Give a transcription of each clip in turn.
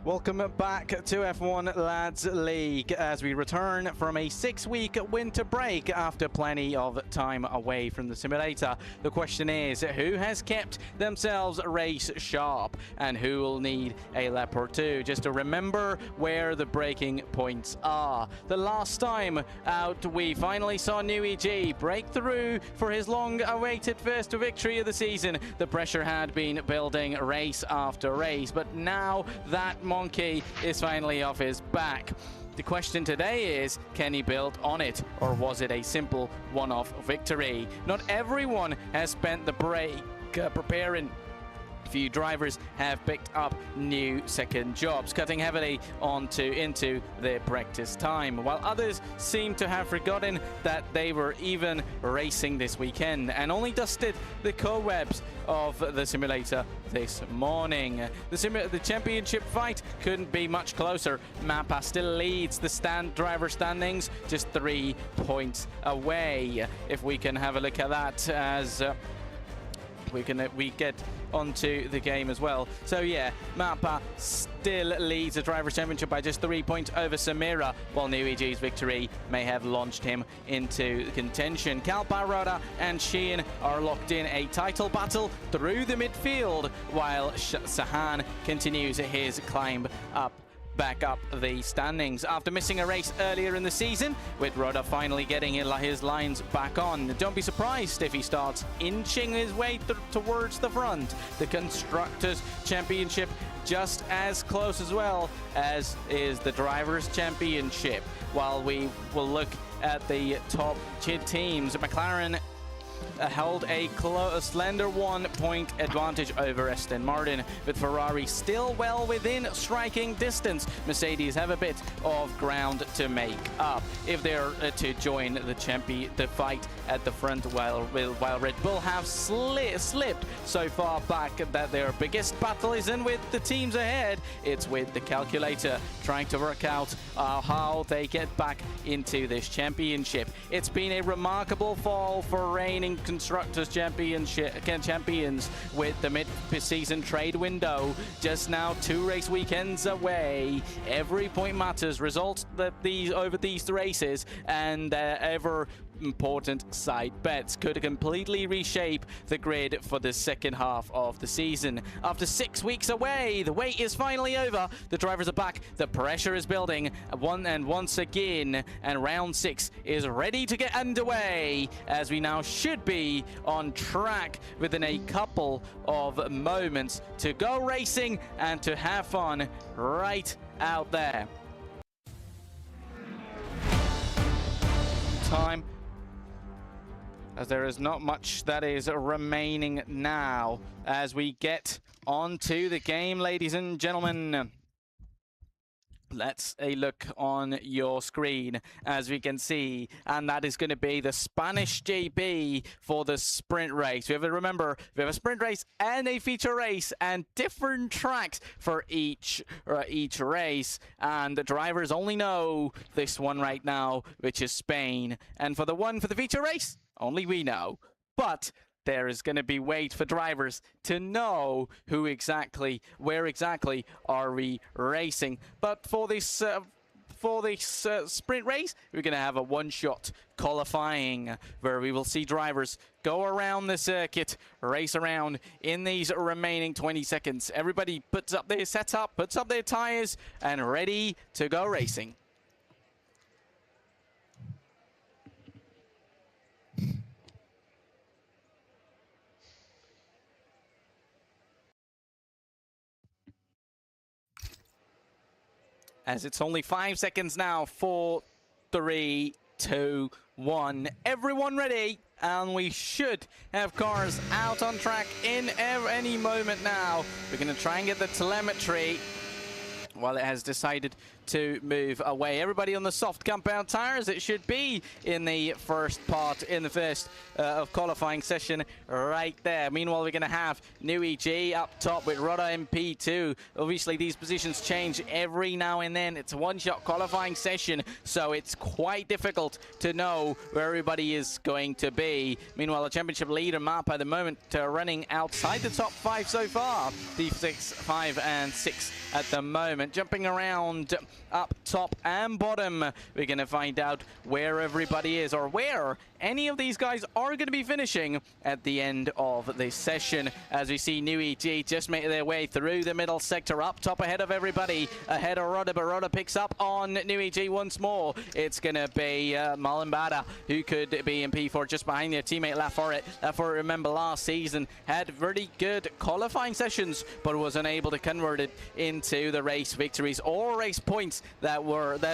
Welcome back to F1 Lads League as we return from a 6-week winter break after plenty of time away from the simulator. The question is, who has kept themselves race sharp and who will need a lap or two? Just to remember where the breaking points are. The last time out, we finally saw NewEG break through for his long-awaited first victory of the season. The pressure had been building race after race, but now that monkey is finally off his back. The question today is, can he build on it, or was it a simple one-off victory? Not everyone has spent the break preparing. Few drivers have picked up new second jobs, cutting heavily into their practice time, while others seem to have forgotten that they were even racing this weekend and only dusted the cobwebs of the simulator this morning. The championship fight couldn't be much closer. Mappa still leads the driver standings, just 3 points away. If we can have a look at that as we get onto the game as well. So yeah, Mappa still leads the Drivers' Championship by just 3 points over Samira, while NewEG's victory may have launched him into contention. Kalpa, and Sheehan are locked in a title battle through the midfield, while Sahan continues his climb back up the standings after missing a race earlier in the season, with Roda finally getting his lines back on. Don't be surprised if he starts inching his way towards the front. The Constructors' Championship just as close as well as is the Drivers' Championship. While we will look at the top teams, McLaren held a slender 1 point advantage over Aston Martin, with Ferrari still well within striking distance. Mercedes have a bit of ground to make up if they're to join the fight at the front, while Red Bull have slipped so far back that their biggest battle isn't with the teams ahead, it's with the calculator trying to work out how they get back into this championship. It's been a remarkable fall for reigning Constructors' champions, with the mid-season trade window just now 2 race weekends away. Every point matters. Results over these races and ever important side bets could completely reshape the grid for the second half of the season. After 6 weeks away, the wait is finally over. The drivers are back, the pressure is building once again, and round 6 is ready to get underway, as we now should be on track within a couple of moments to go racing and to have fun right out there. Time, as there is not much that is remaining now as we get onto the game, ladies and gentlemen. Let's a look on your screen, as we can see, and that is going to be the Spanish GP for the sprint race. Remember, we have a sprint race and a feature race, and different tracks for each race, and the drivers only know this one right now, which is Spain. And for the feature race, only we know. But there is going to be wait for drivers to know where exactly are we racing. But for this sprint race, we're going to have a one-shot qualifying, where we will see drivers go around the circuit, race around in these remaining 20 seconds. Everybody puts up their setup, puts up their tires, and ready to go racing. As it's only 5 seconds now. 4, 3, 2, 1. Everyone ready? And we should have cars out on track in any moment now. We're going to try and get the telemetry while it has decided to move away. Everybody on the soft compound tires, it should be in the first part, in the first of qualifying session right there. Meanwhile, we're going to have NewEG up top with Rodda in P2. Obviously, these positions change every now and then. It's a one-shot qualifying session, so it's quite difficult to know where everybody is going to be. Meanwhile, the championship leader map at the moment running outside the top 5 so far. D6, 5 and 6 at the moment. Jumping around up top and bottom, we're going to find out where everybody is, or where any of these guys are going to be finishing at the end of this session. As we see NewEG just make their way through the middle sector, up top ahead of everybody, ahead of Rodda, but Rodda picks up on NewEG once more. It's going to be Malambada who could be in P4 just behind their teammate Laforet. Laforet, remember, last season had really good qualifying sessions, but was unable to convert it into the race victories or race points that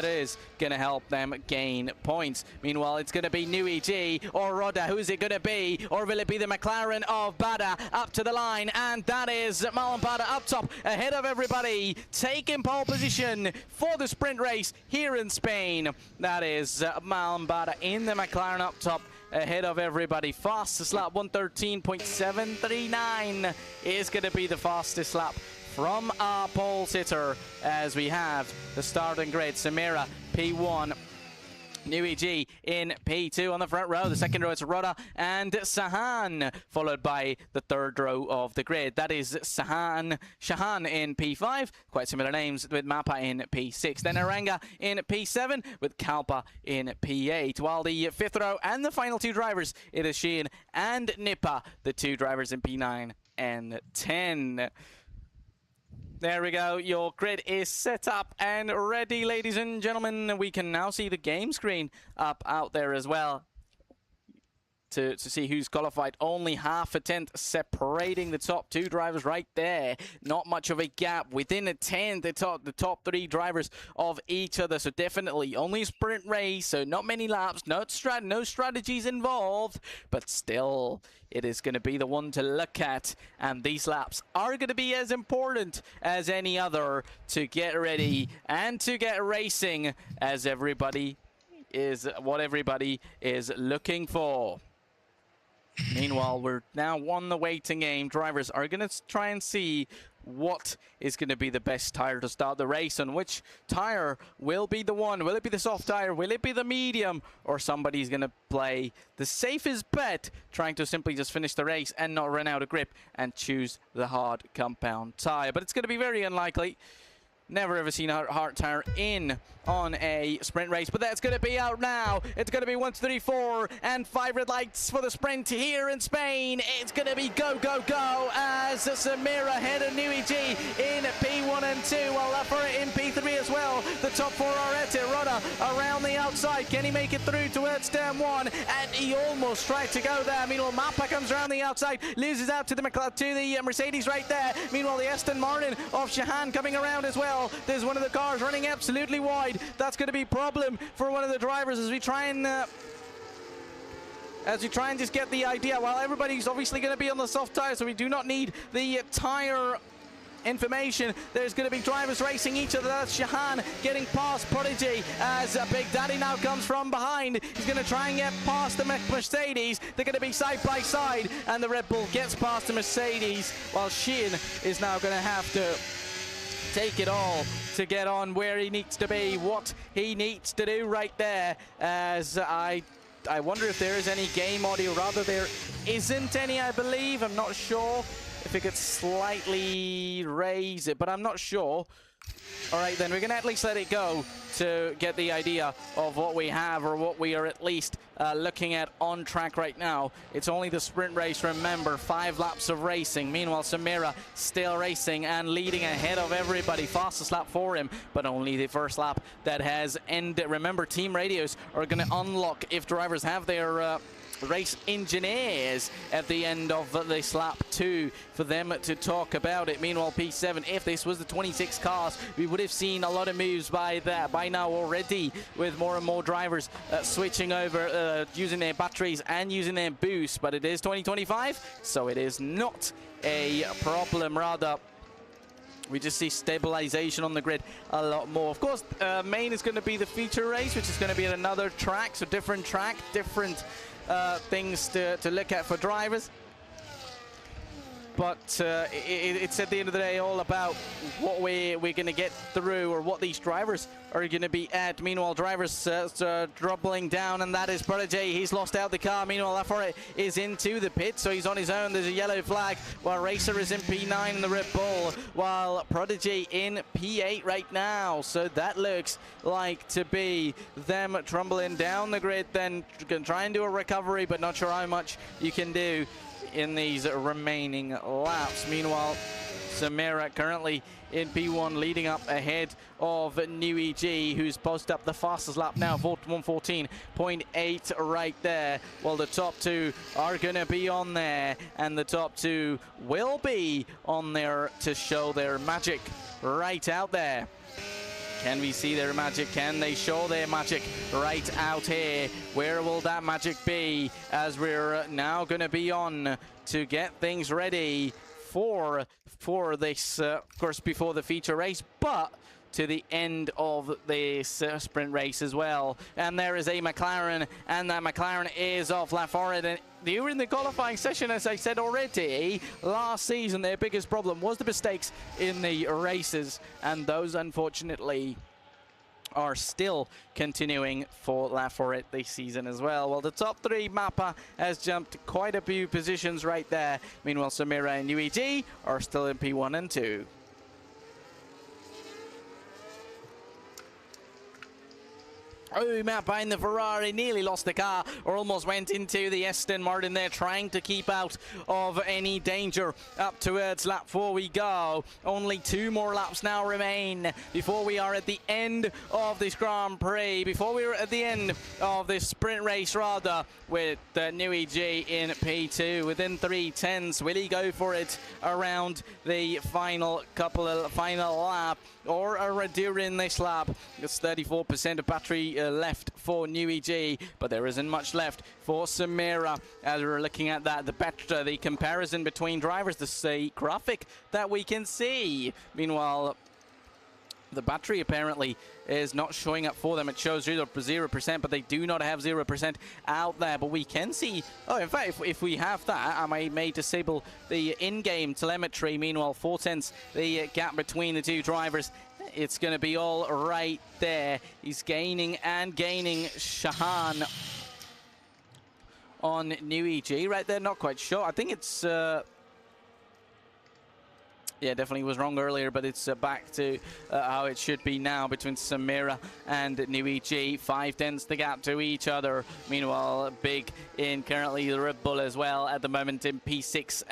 is going to help them gain points. Meanwhile, it's going to be NewEG or Rodda. Who's it going to be? Or will it be the McLaren of Bada up to the line? And that is Malambada up top ahead of everybody, taking pole position for the sprint race here in Spain. That is Malambada in the McLaren up top ahead of everybody. Fastest lap, 113.739 is going to be the fastest lap from our pole sitter, as we have the starting grid. Samira P1, NewEG in P2 on the front row. The second row is Rodda and Sahan, followed by the third row of the grid. That is Shahan in P5, quite similar names, with Mappa in P6. Then Aranga in P7 with Kalpa in P8. While the fifth row and the final two drivers, it is Shein and Nippa, the two drivers in P9 and 10. There we go. Your grid is set up and ready, ladies and gentlemen. We can now see the game screen up out there as well to see who's qualified. Only half a tenth separating the top two drivers right there. Not much of a gap. Within a tenth, the top three drivers of each other. So definitely only a sprint race, so not many laps, no strategies involved, but still it is going to be the one to look at, and these laps are going to be as important as any other to get ready and to get racing, as everybody is what everybody is looking for. Meanwhile, we're now on the waiting game. Drivers are going to try and see what is going to be the best tire to start the race, and which tire will be the one. Will it be the soft tire? Will it be the medium? Or somebody's going to play the safest bet, trying to simply just finish the race and not run out of grip and choose the hard compound tire? But it's going to be very unlikely. Never ever seen a hard tire in on a sprint race, but that's going to be out now. It's going to be 1, 2, 3, 4, and 5 red lights for the sprint here in Spain. It's going to be go, go, go as Samira ahead of NewEG in P1 and 2, while Laforet in P3 as well. The top four are at it. Rodda around the outside. Can he make it through towards turn 1? And he almost tried to go there. Meanwhile, Mappa comes around the outside, loses out to the Mercedes right there. Meanwhile, the Aston Martin of Shahan coming around as well. There's one of the cars running absolutely wide. That's going to be a problem for one of the drivers as we try and just get the idea. While everybody's obviously going to be on the soft tire, so we do not need the tire information. There's going to be drivers racing each other. That's Shahan getting past Prodigy as Big Daddy now comes from behind. He's going to try and get past the Mercedes. They're going to be side by side, and the Red Bull gets past the Mercedes, while Shein is now going to have to take it all to get on where he needs to be, what he needs to do right there. As I wonder if there is any game audio. Rather, there isn't any, I believe. I'm not sure if it could slightly raise it, but I'm not sure. All right, then we're going to at least let it go to get the idea of what we have, or what we are at least looking at on track right now. It's only the sprint race, remember, 5 laps of racing. Meanwhile, Samira still racing and leading ahead of everybody. Fastest lap for him, but only the first lap that has ended. Remember, team radios are going to unlock if drivers have their race engineers at the end of this lap 2 for them to talk about it. Meanwhile, P7, if this was the 26 cars, we would have seen a lot of moves by now already, with more and more drivers switching over, using their batteries and using their boost. But it is 2025, so it is not a problem. Rather, We just see stabilization on the grid a lot more. Of course, main is going to be the feature race, which is going to be at another track, so different track, different things to look at for drivers. But it's at the end of the day all about what we're going to get through, or what these drivers are going to be at. Meanwhile, drivers dropping down, and that is Prodigy. He's lost out the car. Meanwhile, Laforet is into the pit, so he's on his own. There's a yellow flag, while Racer is in P9 in the Red Bull, while Prodigy in P8 right now. So that looks like to be them trundling down the grid, then try and do a recovery, but not sure how much you can do in these remaining laps. Meanwhile, Samira currently in P1, leading up ahead of New EG, who's posted up the fastest lap now, 114.8 right there. Well, the top two are going to be on there, and the top two will be on there to show their magic right out there. Can we see their magic? Can they show their magic right out here? Where will that magic be, as we're now going to be on to get things ready for this, of course, before the feature race, but to the end of this sprint race as well. And there is a McLaren, and that McLaren is off Laforet. And during the qualifying session, as I said already, last season their biggest problem was the mistakes in the races, and those unfortunately are still continuing for Laforet this season as well. Well, the top three, Mappa has jumped quite a few positions right there. Meanwhile, Samira and UEG are still in P1 and 2. Oh, Mappa in the Ferrari nearly lost the car, or almost went into the Aston Martin there, trying to keep out of any danger. Up towards lap 4 we go. Only 2 more laps now remain before we are at the end of this Grand Prix, before we are at the end of this sprint race rather, with New EG in P2 within 3/10. Will he go for it around the final lap, or during this lap? It's 34% of battery left for New EG, but there isn't much left for Samira. As we're looking at that, the comparison between drivers, the graphic that we can see. Meanwhile, the battery apparently is not showing up for them. It shows 0%, but they do not have 0% out there. But we can see, oh, in fact, if we have that, I may disable the in-game telemetry. Meanwhile, 4/10 the gap between the two drivers. It's going to be all right there. He's gaining and gaining. Shahan on New EG right there. Not quite sure. I think it's... yeah, definitely was wrong earlier, but it's back to how it should be now between Samira and New EG. 5/10 the gap to each other. Meanwhile, Big in currently the Red Bull as well at the moment in P6,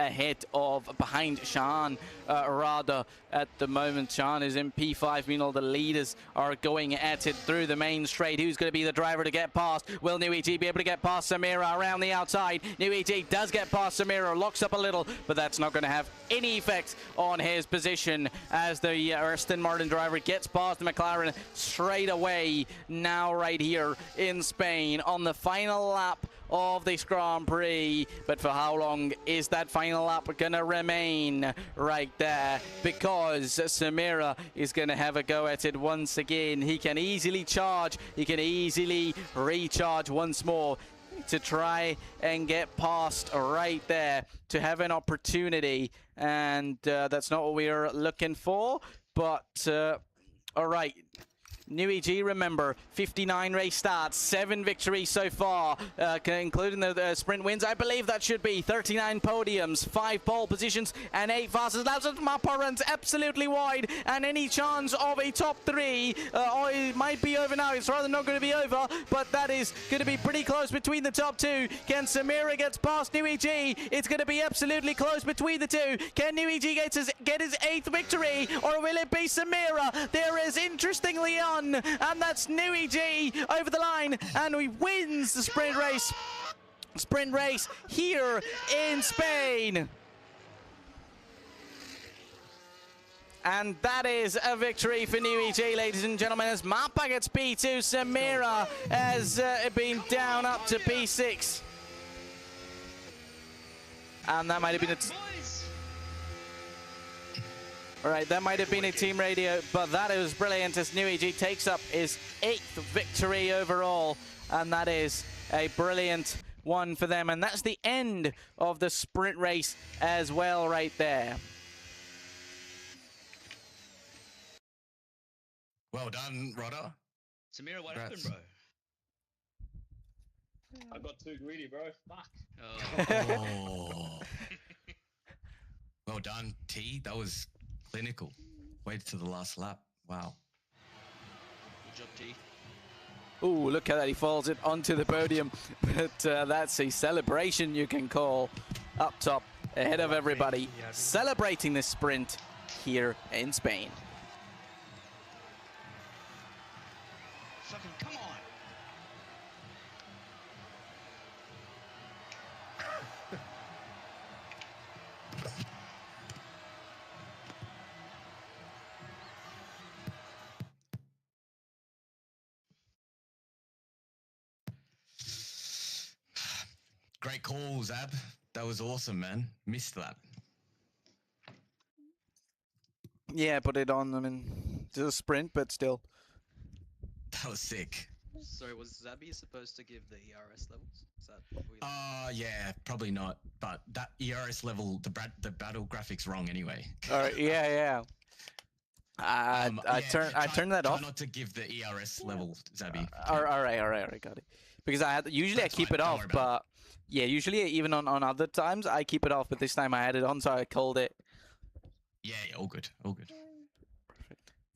behind Shahan Rada at the moment. Shahan is in P5. Meanwhile, the leaders are going at it through the main straight. Who's going to be the driver to get past? Will New EG be able to get past Samira around the outside? New EG does get past Samira, locks up a little, but that's not going to have any effect on his position as the Aston Martin driver gets past the McLaren straight away now right here in Spain on the final lap of this Grand Prix. But for how long is that final lap gonna remain right there? Because Samira is gonna have a go at it once again. He can easily charge, he can easily recharge once more to try and get past right there, to have an opportunity, and that's not what we are looking for. But all right, New EG, remember, 59 race starts, 7 victories so far, including the sprint wins. I believe that should be 39 podiums, 5 pole positions, and 8 fastest laps. Mappa runs absolutely wide, and any chance of a top 3, it might be over now. It's rather not going to be over, but that is going to be pretty close between the top 2. Can Samira get past New EG? It's going to be absolutely close between the 2. Can New EG get his 8th victory, or will it be Samira? There is, interestingly and that's New EG over the line, and he wins the sprint race here in Spain. And that is a victory for New EG, ladies and gentlemen, as Mappa gets P2. Samira has been down up to P6. And that might have been All right, that might have been a team radio, but that was brilliant as NewEG takes up his 8th victory overall, and that is a brilliant one for them. And that's the end of the sprint race as well right there. Well done, Rodder. Samira, what Congrats. happened, bro? I got too greedy, bro. Fuck. Oh. Well done, T. That was clinical. Waited to the last lap. Wow. Good job, T. Ooh, look how that he falls it onto the podium. But that's a celebration you can call up top ahead of everybody, celebrating this sprint here in Spain. Fucking come on. Great call, Zab. That was awesome, man. Missed that. Yeah, put it on. I mean, it's a sprint, but still. That was sick. Sorry, was Zabi supposed to give the ERS levels? Is that what we... Yeah, probably not. But that ERS level, the battle graphics wrong anyway. All right, yeah. I turned that try off. Not to give the ERS level, Zabi. All right, got it. Because usually That's I keep fine, it don't off, worry about but yeah, usually even on other times I keep it off, but this time I had it on, so I called it. Yeah, all good, all good.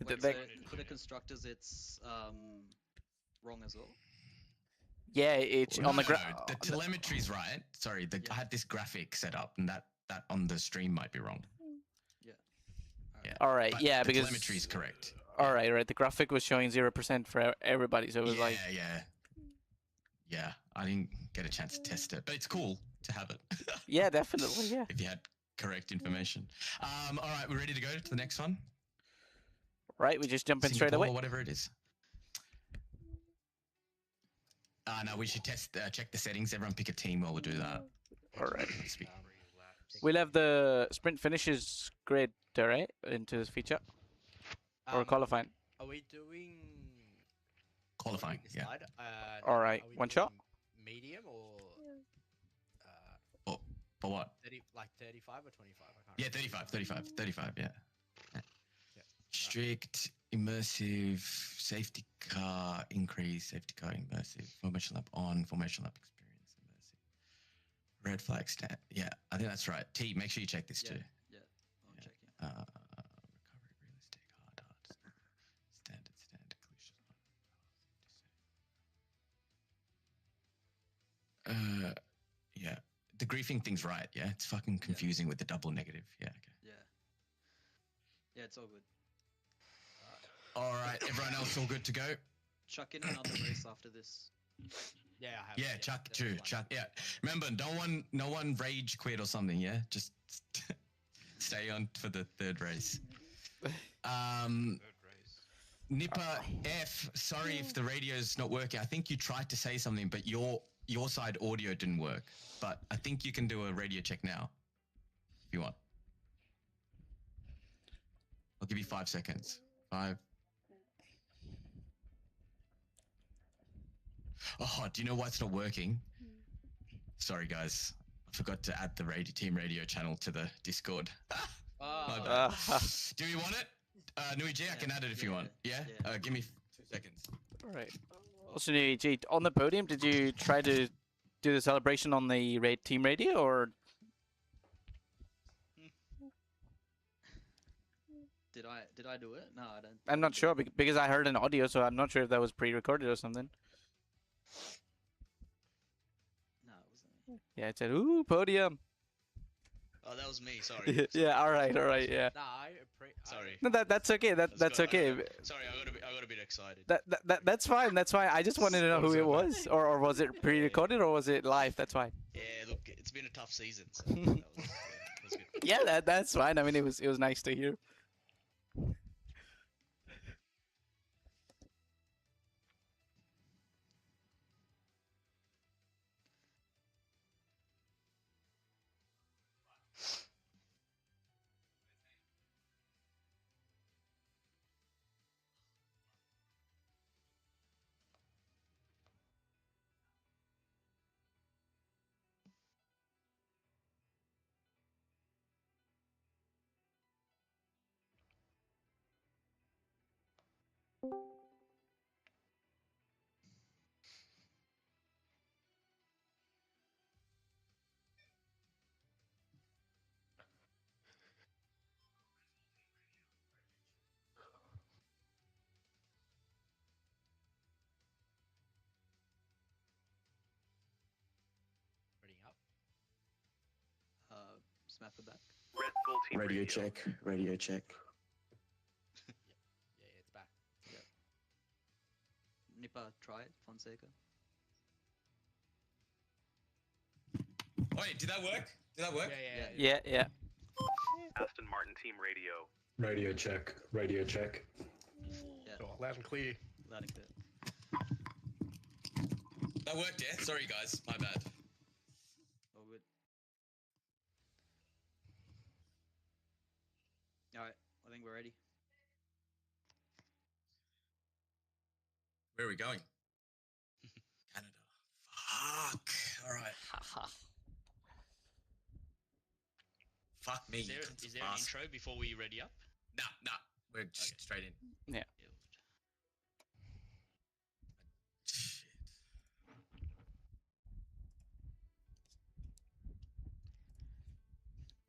Wait, so for the constructors, it's wrong as well? Yeah, it's on the The telemetry's right. Sorry, I had this graphic set up, and that on the stream might be wrong. Yeah. Yeah. All right, But yeah, the because telemetry's correct. All right. The graphic was showing 0% for everybody, so it was like. Yeah. I didn't get a chance to test it, but it's cool to have it. Yeah, definitely. Yeah. If you had correct information. All right, we're ready to go to the next one. Right, we just jump in straight Singapore away. or whatever it is. No, we should check the settings. Everyone pick a team while we do that. All right. Speak. We'll have the sprint finishes grid, right, into this feature or qualifying. Are we doing Qualifying, yeah. All right, are we one shot? doing Medium or For what? 30, like 35 or 25? I can't Yeah, remember. 35, yeah. Yeah. Strict, immersive, safety car increase, safety car immersive, formation lap on, formation lap experience, immersive. Red flag stand. Yeah, I think that's right. T, make sure you check this too. Yeah, I'm checking. Recovery, realistic, hard, standard, collision. Yeah. The griefing thing's right, yeah? It's fucking confusing with the double negative. Yeah, okay. Yeah, it's all good. All right, everyone else all good to go? Chuck in another race after this. Yeah, I have. Yeah, Chuck, that's Drew, fine. Chuck. Yeah, remember, no one rage quit or something. Yeah, just stay on for the third race. Nipper F. Sorry if the radio's not working. I think you tried to say something, but your side audio didn't work. But I think you can do a radio check now, if you want. I'll give you 5 seconds. 5. Oh, do you know why it's not working? Sorry, guys. I forgot to add the team radio channel to the Discord. My bad. Do you want it? NewEG, I can add it if you want. Yeah? Give me 2 seconds. All right. Also, NewEG, on the podium, did you try to do the celebration on the team radio, or? Did I do it? No, I don't. I'm not sure because I heard an audio, so I'm not sure if that was pre-recorded or something. No, it wasn't. Yeah, it said, "Ooh, podium." Oh, that was me. Sorry. Yeah. All right. Yeah. Nah, Sorry. No, that's okay. That's okay. Sorry, I got a bit excited. That's fine. That's fine. I just wanted to know who it was, or was it pre-recorded, or was it live? That's fine. Yeah, look, it's been a tough season. So that was good. Yeah, that's fine. I mean, it was nice to hear. Reading up. Smack the back. Red Bull Team Radio check. Radio check. Yeah, it's back. Nipper, try it. Fonseca. Wait, did that work? Did that work? Yeah. Aston Martin Team Radio. Radio check. Radio check. Yeah, Oh, loud and clear. loud and clear. That worked, yeah? Sorry, guys. My bad. Oh, good. Alright, I think we're ready. Where are we going? Canada. Fuck. All right. Fuck me. Is there an intro before we ready up? Nah. We're just straight in. Yeah. Shit.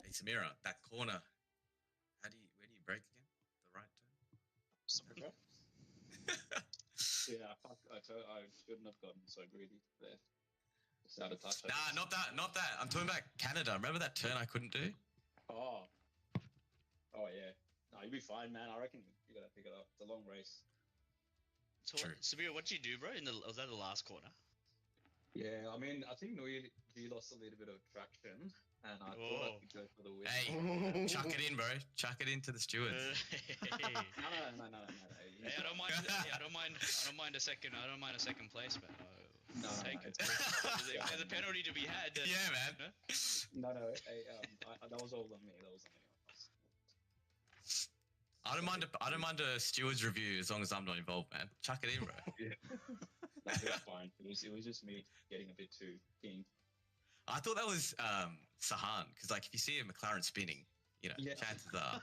Hey, Samira, that corner. Where do you break again? The right turn? Yeah, fuck, I shouldn't have gotten so greedy there. Just out of touch. Nah, not that. I'm talking about Canada. Remember that turn I couldn't do? Oh yeah. No, you'll be fine, man. I reckon you gotta pick it up. It's a long race. So, True. Sabir, what did you do, bro? Was that the last corner? Yeah, I mean, I think Nui lost a little bit of traction, and I thought I could go for the win. Hey, chuck it in, bro. Chuck it into the stewards. Hey, No. I don't mind. I don't mind a second. I don't mind a second place, but No, take it. it's good. If there's a penalty to be had. Then, Yeah, man. No. That was all on me. That was on me. I don't mind a stewards review as long as I'm not involved, man. Chuck it in, bro. Yeah. No, it was fine. It was just me getting a bit too keen. I thought that was Sahan, because like if you see a McLaren spinning, you know, Yeah. chances are.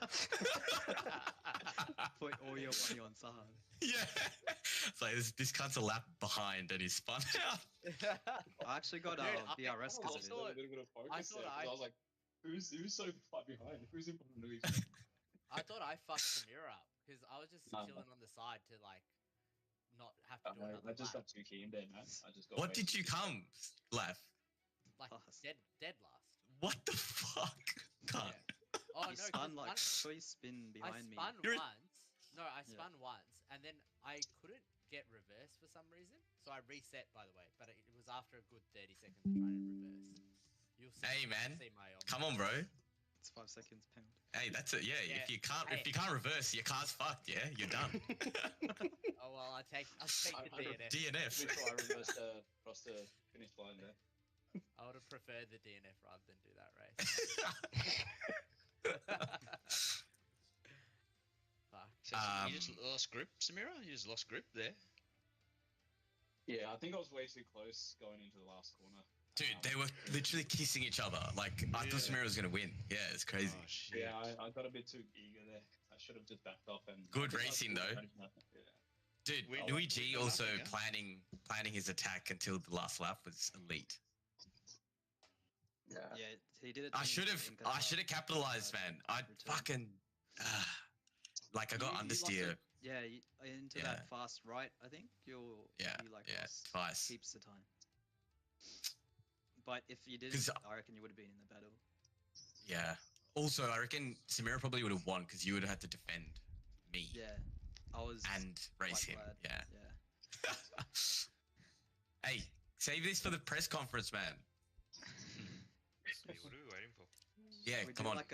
Put all your money on Sahan. Yeah. It's like this cunt's a lap behind and he's spun out. I actually got Dude, BRS because of it. A little bit of focus there, 'cause I was like, who's so far behind? Who's in front of Nui? I thought I fucked Samira up because I was just No. chilling on the side to like not have to do I another just lap. got too keen there, man. I just got What way did too you keen. come, Laugh? Like Last. dead last. What the fuck? Can't. Oh He no, 'cause spun like one- so he spin I behind me. spun You're- once. No, I Yeah. spun once, and then I couldn't get reverse for some reason. So I reset, by the way, but it was after a good 30 seconds of trying to reverse. You'll see, Hey, man. See my Come on, bro. It's 5 seconds pound. Hey, that's it. Yeah, Yeah. if you can't Hey. reverse, your car's fucked. Yeah, you're done. Oh well, I'll take the DNF. DNF. Before I reversed across the finish line there. I would have preferred the DNF rather than do that race. Fuck. So you just lost grip, Samira. You just lost grip there. Yeah, I think I was way too close going into the last corner. Dude, they were literally kissing each other. Like, I thought Samira was going to win. Yeah, it's crazy. Oh shit. Yeah, I got a bit too eager there. I should have just backed off and. Good I racing, could've though. managed nothing, yeah. Dude, We- Nui G we- also yeah. planning his attack until the last lap was elite. Yeah. Yeah, he did it. I to should me have in Qatar. capitalized, man. I Return. fucking like I got You lost understeer. it- Yeah, into Yeah. that fast right, I think you Yeah, like yeah, lost twice. heaps of time. But if you 'Cause didn't, I reckon you would have been in the battle. Yeah. Also, I reckon Samira probably would have won because you would have had to defend me Yeah, I was and race quite him. glad. Yeah. Yeah. Hey, save this for the press conference, man. What are we waiting for? Yeah, we come do on. like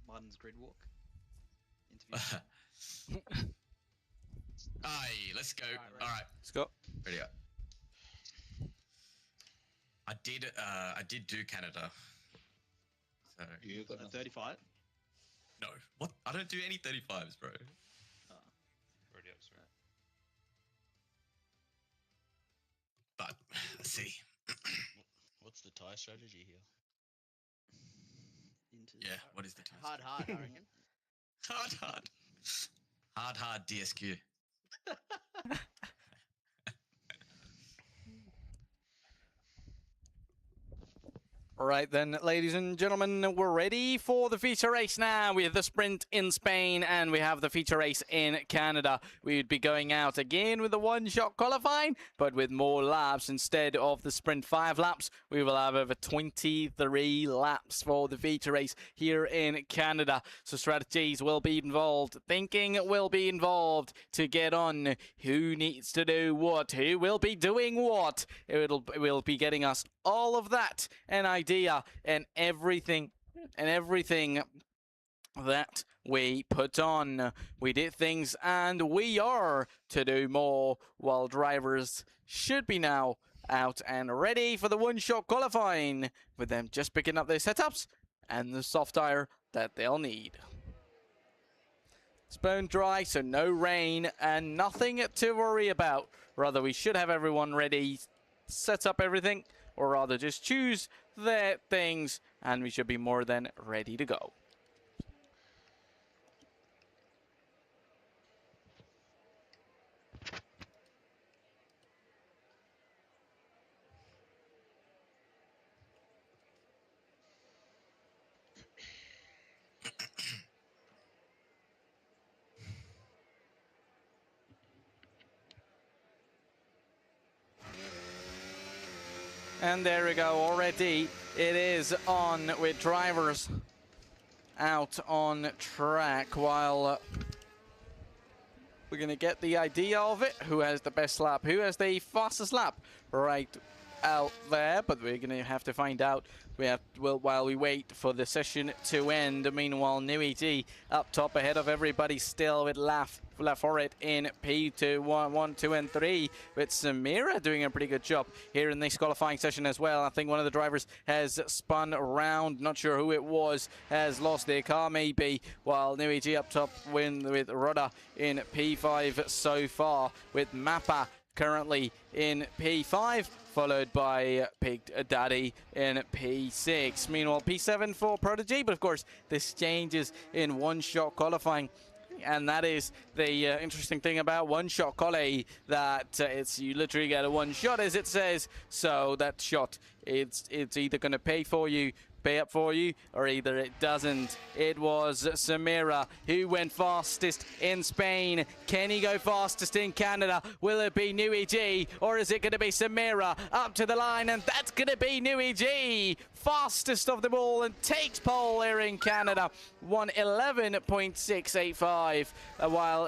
Martin's grid walk interview. Aye, let's go. Alright, All right, Let's go. ready up. I did do Canada. So You got nothing. 35. no, what? I don't do any 35s, bro. Ready up, sorry. But let's see. What's the tie strategy here? Into Yeah, what is the time? Hard, I reckon. Hard DSQ. All right then, ladies and gentlemen, we're ready for the feature race now. We have the sprint in Spain and we have the feature race in Canada. We'd be going out again with the one-shot qualifying, but with more laps. Instead of the sprint 5 laps, we will have over 23 laps for the feature race here in Canada. So strategies will be involved, thinking will be involved to get on who needs to do what, who will be doing what. It will be getting us all of that, an idea, and everything that we put on. We did things and we are to do more, while drivers should be now out and ready for the one-shot qualifying, with them just picking up their setups and the soft tire that they'll need. It's bone dry, so no rain and nothing to worry about. Rather, we should have everyone ready, set up everything, or rather just choose their things, and we should be more than ready to go. And there we go, already it is on with drivers out on track, while we're going to get the idea of it. Who has the best lap? Who has the fastest lap? Right out there, but we're going to have to find out. While we wait for the session to end. Meanwhile, NuiG up top ahead of everybody still with Laforet in P2, 1, 2, and 3, with Samira doing a pretty good job here in this qualifying session as well. I think one of the drivers has spun around, not sure who it was, has lost their car maybe, while NuiG up top win with Rodda in P5 so far, with Mappa currently in P5, followed by Pig Daddy in P6. Meanwhile, P7 for Prodigy, but of course, this changes in one-shot qualifying. And that is the interesting thing about one-shot quali, that it's you literally get a one shot, as it says. So that shot, it's either going to pay up for you, or either it doesn't. It was Samira who went fastest in Spain. Can he go fastest in Canada? Will it be NuiG, or is it going to be Samira up to the line? And that's going to be NuiG, fastest of them all, and takes pole here in Canada, 1:11.685, while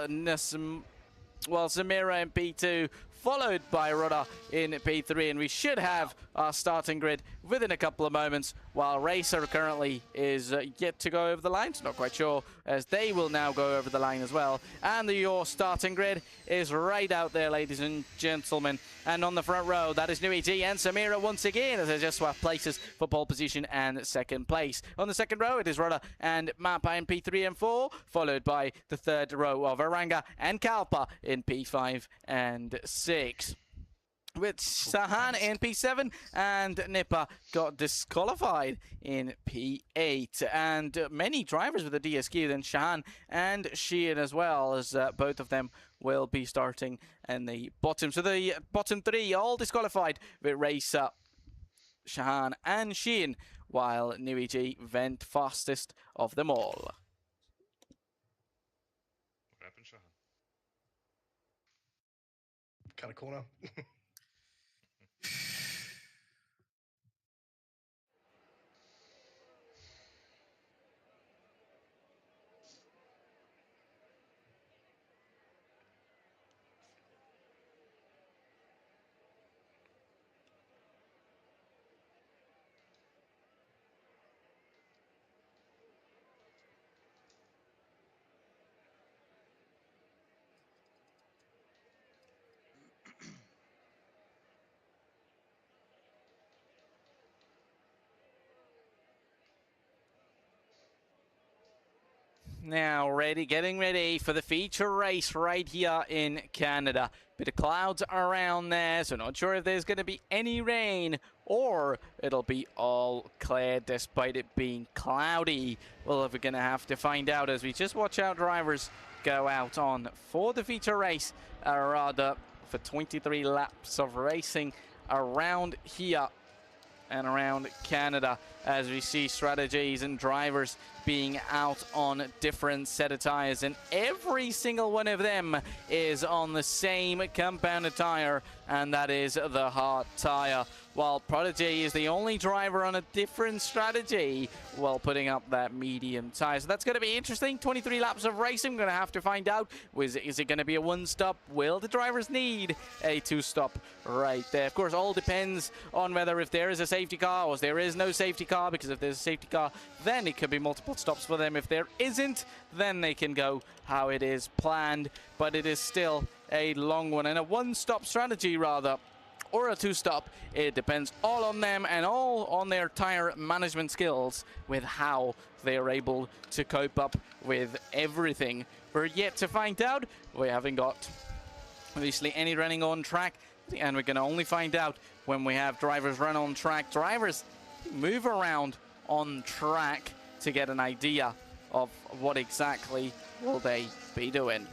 Samira in P2, followed by Rodda in P3, and we should have our starting grid within a couple of moments, while Racer currently is yet to go over the line. So not quite sure, as they will now go over the line as well. And your starting grid is right out there, ladies and gentlemen. And on the front row, that is NuiG and Samira once again, as they just swap places for pole position and second place. On the second row, it is Rodda and Mappa in P3 and 4, followed by the third row of Aranga and Kalpa in P5 and 6. With Sahan in P7, and Nipper got disqualified in P8. And many drivers with the DSQ, then Shahan and Sheehan as well, as both of them will be starting in the bottom. So the bottom 3 all disqualified with Racer, Shahan and Sheehan, while NuiG went fastest of them all. What happened, Shahan? Cut a corner. Now getting ready for the feature race right here in Canada. Bit of clouds around there, so not sure if there's going to be any rain or it'll be all clear despite it being cloudy. Well, we're going to have to find out as we just watch our drivers go out on for the feature race, rather for 23 laps of racing around here and around Canada, as we see strategies and drivers being out on different set of tires, and every single one of them is on the same compounded tire, and that is the hard tire, while Prodigy is the only driver on a different strategy while putting up that medium tire. So that's going to be interesting. 23 laps of racing. We're going to have to find out, is it going to be a one-stop? Will the drivers need a two-stop right there? Of course, all depends on whether if there is a safety car or if there is no safety car, because if there's a safety car, then it could be multiple stops for them. If there isn't, then they can go how it is planned, but it is still a long one and a one-stop strategy rather, or a two-stop. It depends all on them and all on their tire management skills with how they are able to cope up with everything. We're yet to find out. We haven't got obviously any running on track, and we're going to only find out when we have drivers run on track. Drivers move around on track to get an idea of what exactly will they be doing.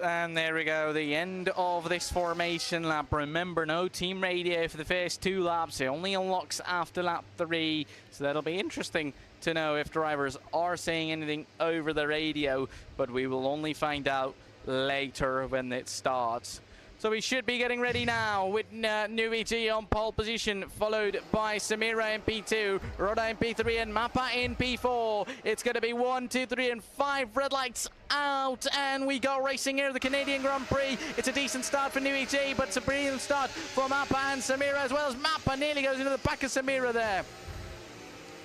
And there we go, the end of this formation lap. Remember, no team radio for the first 2 laps. It only unlocks after lap 3. So that'll be interesting to know if drivers are saying anything over the radio, but we will only find out later when it starts. So we should be getting ready now with Nuiji on pole position, followed by Samira in P2, Roda in P3, and Mappa in P4. It's going to be 1, 2, 3, and 5 red lights out, and we go racing here at the Canadian Grand Prix. It's a decent start for Nuiji, but it's a brilliant start for Mappa and Samira, as well as Mappa nearly goes into the back of Samira there.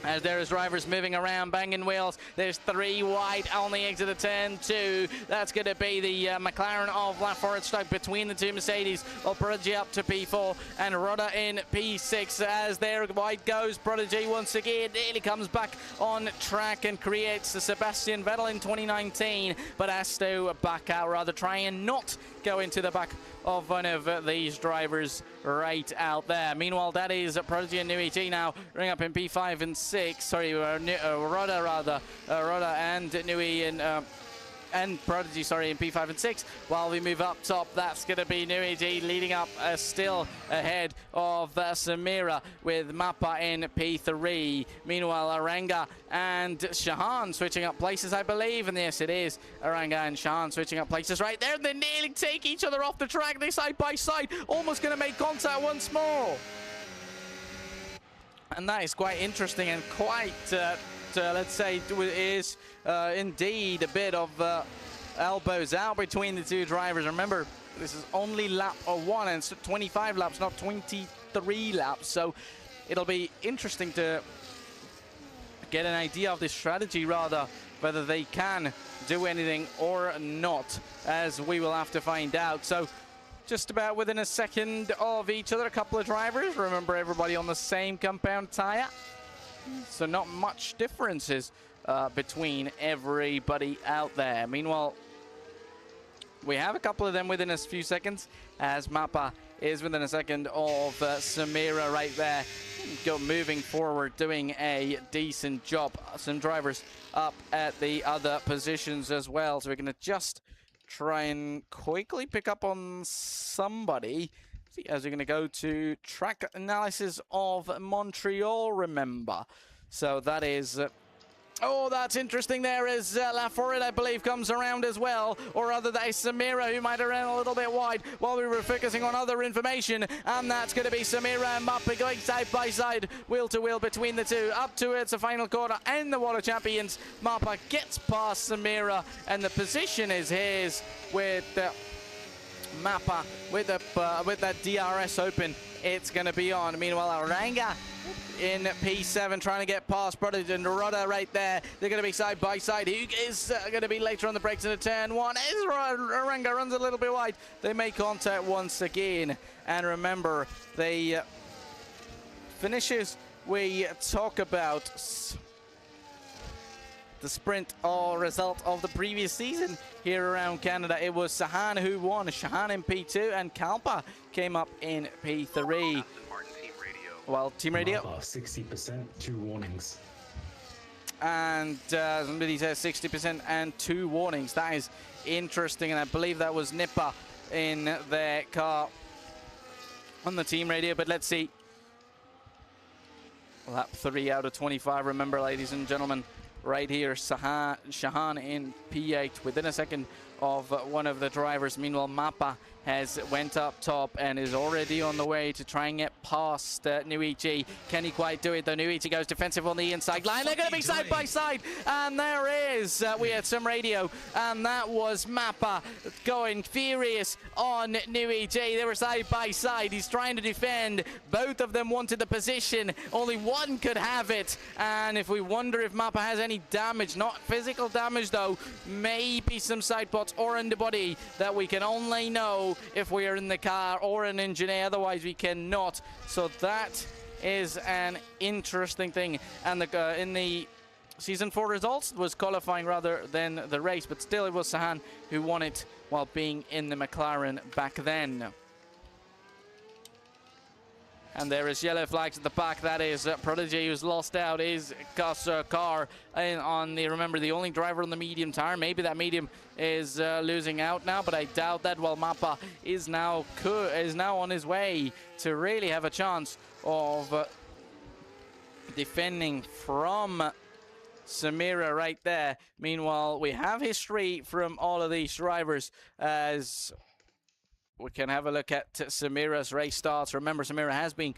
As there's drivers moving around, banging wheels. There's 3 wide on the exit of turn 2. That's going to be the McLaren of Laforest stuck between the 2 Mercedes. Prodigy up to P4 and Rodda in P6. As there wide goes, Prodigy once again nearly comes back on track and creates the Sebastian Vettel in 2019, but has to back out, rather try and not go into the back of one of these drivers right out there. Meanwhile, that is Prodigy and Nuiji now ring up in P5 and 6. Sorry, Rodda rather. Rodda and Nui and Prodigy, sorry, in P5 and 6. While we move up top, that's going to be Nuiji leading up still ahead of Samira with Mappa in P3. Meanwhile, Aranga and Shahan switching up places, I believe. And yes, it is Aranga and Shahan switching up places right there. They nearly take each other off the track. They side by side, almost going to make contact once more. And that is quite interesting and quite, let's say, is indeed a bit of elbows out between the 2 drivers. Remember, this is only lap 1, and it's 25 laps, not 23 laps. So it'll be interesting to get an idea of this strategy, rather, whether they can do anything or not, as we will have to find out. So just about within a second of each other, a couple of drivers. Remember, everybody on the same compound tire, so not much differences between everybody out there. Meanwhile, we have a couple of them within a few seconds, as Mappa is within a second of Samira right there. Moving forward, doing a decent job. Some drivers up at the other positions as well. So we're going to just try and quickly pick up on somebody as we're going to go to track analysis of Montreal, remember. So that is oh, that's interesting there as Laforest, I believe, comes around as well. Or rather, that is Samira, who might have ran a little bit wide while we were focusing on other information. And that's going to be Samira and Mappa going side by side, wheel to wheel between the 2. Up towards the final quarter and the Water Champions. Mappa gets past Samira, and the position is his with Mappa with that DRS open it's going to be on. Meanwhile, Oranga in P7 trying to get past Prodigy and Rudder right there. They're going to be side by side. Who is going to be later on the brakes into turn one? Is Oranga runs a little bit wide. They make contact once again. And remember, they finishes we talk about the sprint or result of the previous season here around Canada. It was Sahan who won. Shahan in P2 and Kalpa came up in P3. Well, Team Radio. 60%, 2 warnings. And somebody says 60% and 2 warnings. That is interesting, and I believe that was Nippa in their car on the Team Radio. But let's see. Lap 3 out of 25. Remember, ladies and gentlemen, right here, Shahan in P8 within a second of one of the drivers. Meanwhile, Mappa has went up top and is already on the way to try and get past Nuichi. Can he quite do it though? Nuichi goes defensive on the inside line. They're going to be side by side, and there is we had some radio, and that was Mappa going furious on Nuichi. They were side by side. He's trying to defend. Both of them wanted the position. Only one could have it, and if we wonder if Mappa has any damage, not physical damage though, maybe some side pots or in the body that we can only know if we are in the car or an engineer, otherwise we cannot. So that is an interesting thing. And in the Season 4 results, it was qualifying rather than the race, but still it was Sahan who won it while being in the McLaren back then. And there is yellow flags at the back. That is Prodigy, who's lost out his car on the, remember, the only driver on the medium tire. Maybe that medium is losing out now, but I doubt that. While Mappa is now on his way to really have a chance of defending from Samira right there. Meanwhile, we have history from all of these drivers as we can have a look at Samira's race starts. Remember, Samira has been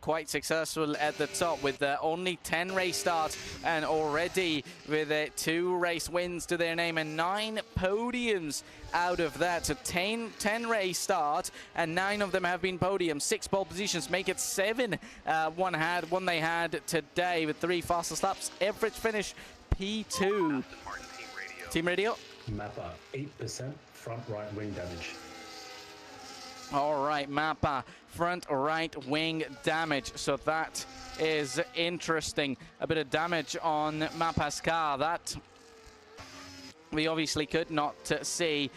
quite successful at the top with only 10 race starts, and already with 2 race wins to their name and 9 podiums out of that. So 10 race starts, and 9 of them have been podiums. 6 pole positions make it 7. One they had today with 3 fastest laps. Average finish P2. Team Radio. Mappa 8% front right wing damage. All right, Mappa, front right wing damage. So that is interesting. A bit of damage on Mappa's car. That we obviously could not see.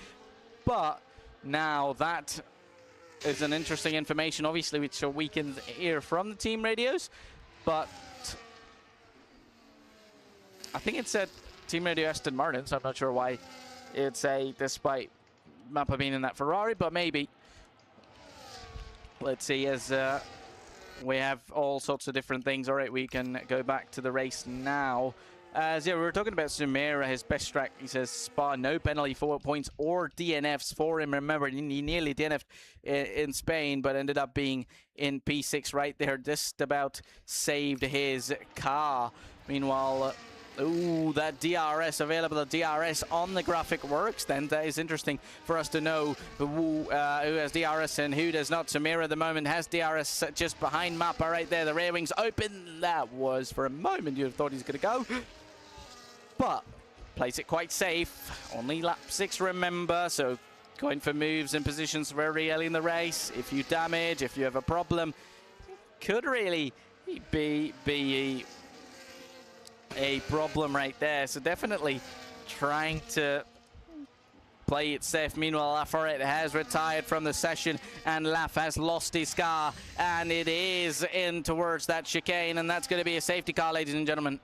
But now that is an interesting information, obviously, which we can hear from the team radios. But I think it said Team Radio Aston Martin, so I'm not sure why it'd say despite Mappa being in that Ferrari, but maybe. Let's see, as we have all sorts of different things. All right, we can go back to the race now. As yeah, we were talking about Samira, his best track, he says Spa, no penalty, 4 points or DNFs for him. Remember, he nearly DNF'd in Spain, but ended up being in P6 right there. Just about saved his car. Meanwhile, ooh, that DRS available. The DRS on the graphic works. Then that is interesting for us to know who has DRS and who does not. Samira at the moment has DRS just behind Mappa right there. The rear wings open. That was, for a moment, you'd have thought he's going to go. But plays it quite safe. Only lap 6, remember. So going for moves and positions very early in the race. If you damage, if you have a problem, could really be a problem right there. So definitely trying to play it safe. Meanwhile, Laforet has retired from the session, and Laf has lost his car, and it is in towards that chicane, and that's going to be a safety car, ladies and gentlemen.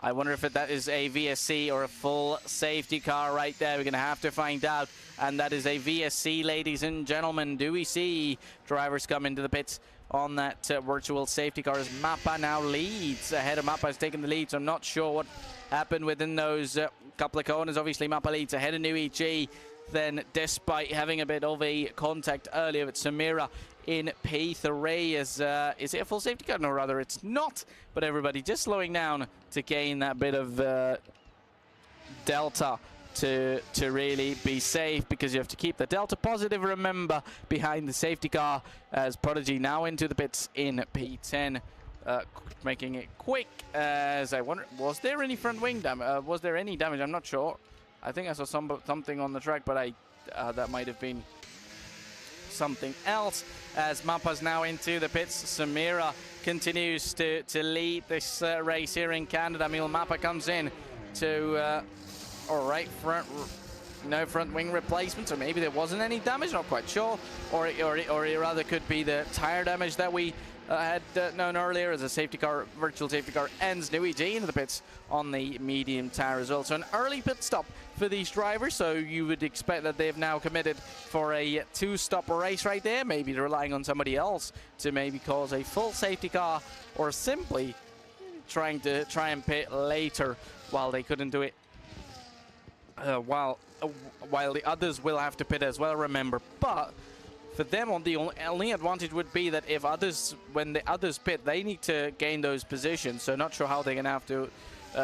I wonder if that is a VSC or a full safety car right there. We're going to have to find out, and that is a VSC, ladies and gentlemen. Do we see drivers come into the pits on that virtual safety car as Mappa now leads? Ahead of Mappa has taken the lead, so I'm not sure what happened within those couple of corners. Obviously, Mappa leads ahead of Nuichi. Then, despite having a bit of a contact earlier with Samira in P3, is it a full safety car? No, rather it's not. But everybody just slowing down to gain that bit of delta to really be safe, because you have to keep the delta positive, remember, behind the safety car, as Prodigy now into the pits in P10. Making it quick, as I wonder, was there any front wing damage? Was there any damage? I'm not sure. I think I saw something on the track, but that might have been something else. As Mappa's now into the pits, Samira continues to lead this race here in Canada. Mappa comes in to all right, no front wing replacement, or maybe there wasn't any damage, not quite sure, or it rather could be the tire damage that we had known earlier, as a virtual safety car ends. Nui G into the pits on the medium tire as well. So an early pit stop for these drivers, so you would expect that they've now committed for a 2-stop race right there, maybe relying on somebody else to maybe cause a full safety car, or simply try and pit later while they couldn't do it while the others will have to pit as well, remember. But for them, the only advantage would be that when the others pit, they need to gain those positions. So not sure how they're gonna have to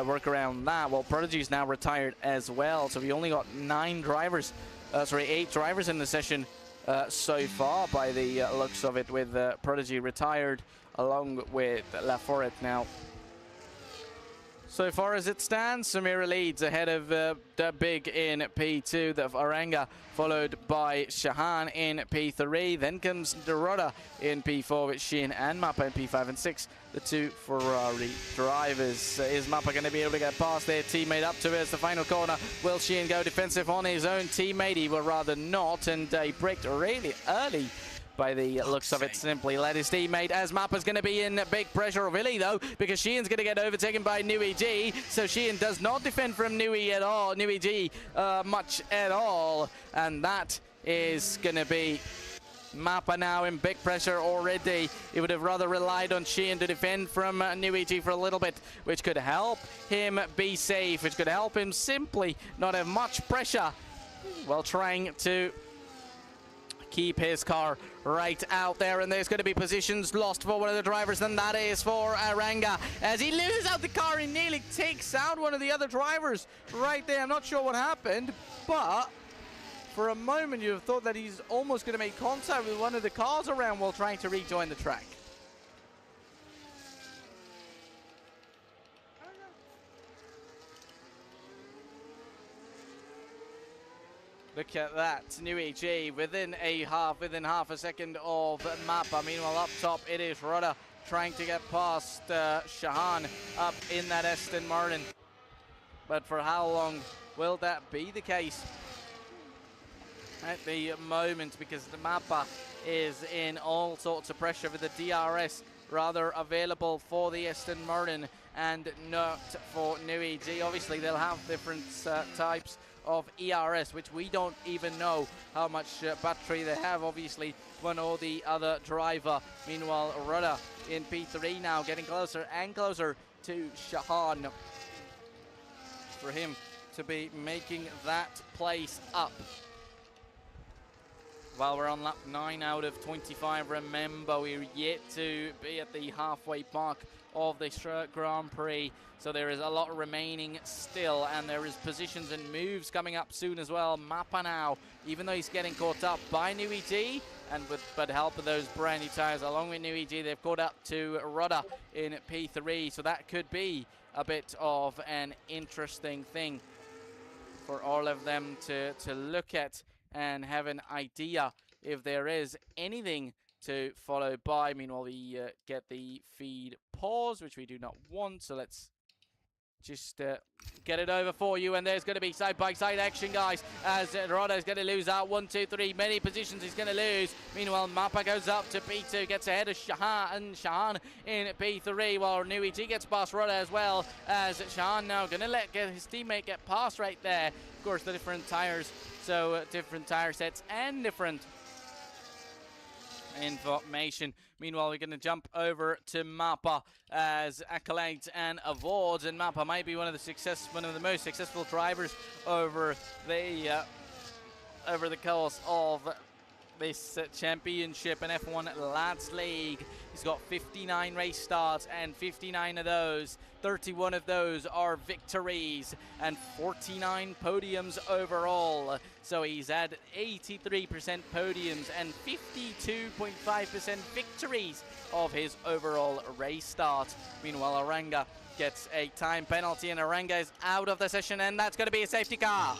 work around that. Well, Prodigy's now retired as well, so we only got 8 drivers in the session so far, by the looks of it, with Prodigy retired along with Laforêt now. So far as it stands, Samira leads ahead of the Big in P2, the Aranga, followed by Shahan in P3. Then comes Dorota in P4 with Sheehan and Mappa in P5 and 6, the 2 Ferrari drivers. Is Mappa going to be able to get past their teammate up to as the final corner? Will Sheehan go defensive on his own teammate? He will rather not, and he braked really early. By the looks of it, simply led his teammate, as Mappa's going to be in big pressure of Illy though, because Sheehan's going to get overtaken by Nui G. So Sheehan does not defend from Nui at all, Nui G much at all, and that is going to be Mappa now in big pressure already. He would have rather relied on Sheehan to defend from Nui G for a little bit, which could help him be safe, which could help him simply not have much pressure while trying to keep his car right out there. And there's going to be positions lost for one of the drivers, and that is for Aranga, as he loses out the car. He nearly takes out one of the other drivers right there. I'm not sure what happened, but for a moment you have thought that he's almost going to make contact with one of the cars around while trying to rejoin the track. Look at that, Nui G within half a second of Mappa. Meanwhile, up top, it is Rudder trying to get past Shahan up in that Aston Martin. But for how long will that be the case at the moment? Because the Mappa is in all sorts of pressure with the DRS rather available for the Aston Martin and not for Nui G. Obviously, they'll have different types of ERS, which we don't even know how much battery they have, obviously, one or the other driver. Meanwhile, Rudder in P3 now, getting closer and closer to Shahan for him to be making that place up. While we're on lap 9 out of 25, remember, we're yet to be at the halfway mark of this Grand Prix, so there is a lot remaining still, and there is positions and moves coming up soon as well. Mappa now, even though he's getting caught up by Nui G, and with help of those brand new tires along with Nui G, they've caught up to Rudder in P3, so that could be a bit of an interesting thing for all of them to look at and have an idea if there is anything to follow by. Meanwhile, we get the feed pause, which we do not want, so let's just get it over for you. And there's going to be side-by-side action, guys, as Rudder is going to lose out 1, 2, 3. Many positions he's going to lose. Meanwhile, Mappa goes up to P2, gets ahead of Shahan in P3, while Nui G gets past Rudder as well, as Shahan now going to let his teammate get past right there. Of course, the different tires, so different tire sets and different information. Meanwhile, we're going to jump over to Mappa as accolades and awards, and Mappa might be one of the most successful drivers over the course of this championship in F1 Lads League. He's got 59 race starts, and 59 of those, 31 of those are victories, and 49 podiums overall. So he's had 83% podiums and 52.5% victories of his overall race start. Meanwhile, Aranga gets a time penalty, and Aranga is out of the session, and that's going to be a safety car.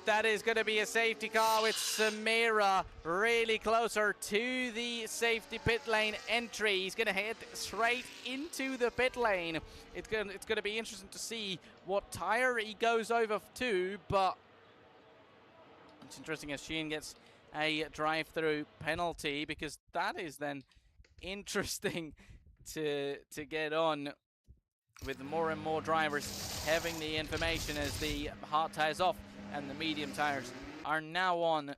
That is going to be a safety car with Samira really closer to the safety pit lane entry. He's going to head straight into the pit lane. It's going to be interesting to see what tire he goes over to, but it's interesting as Sheehan gets a drive-through penalty, because that is then interesting to get on with more and more drivers having the information as the hard tires off and the medium tires are now on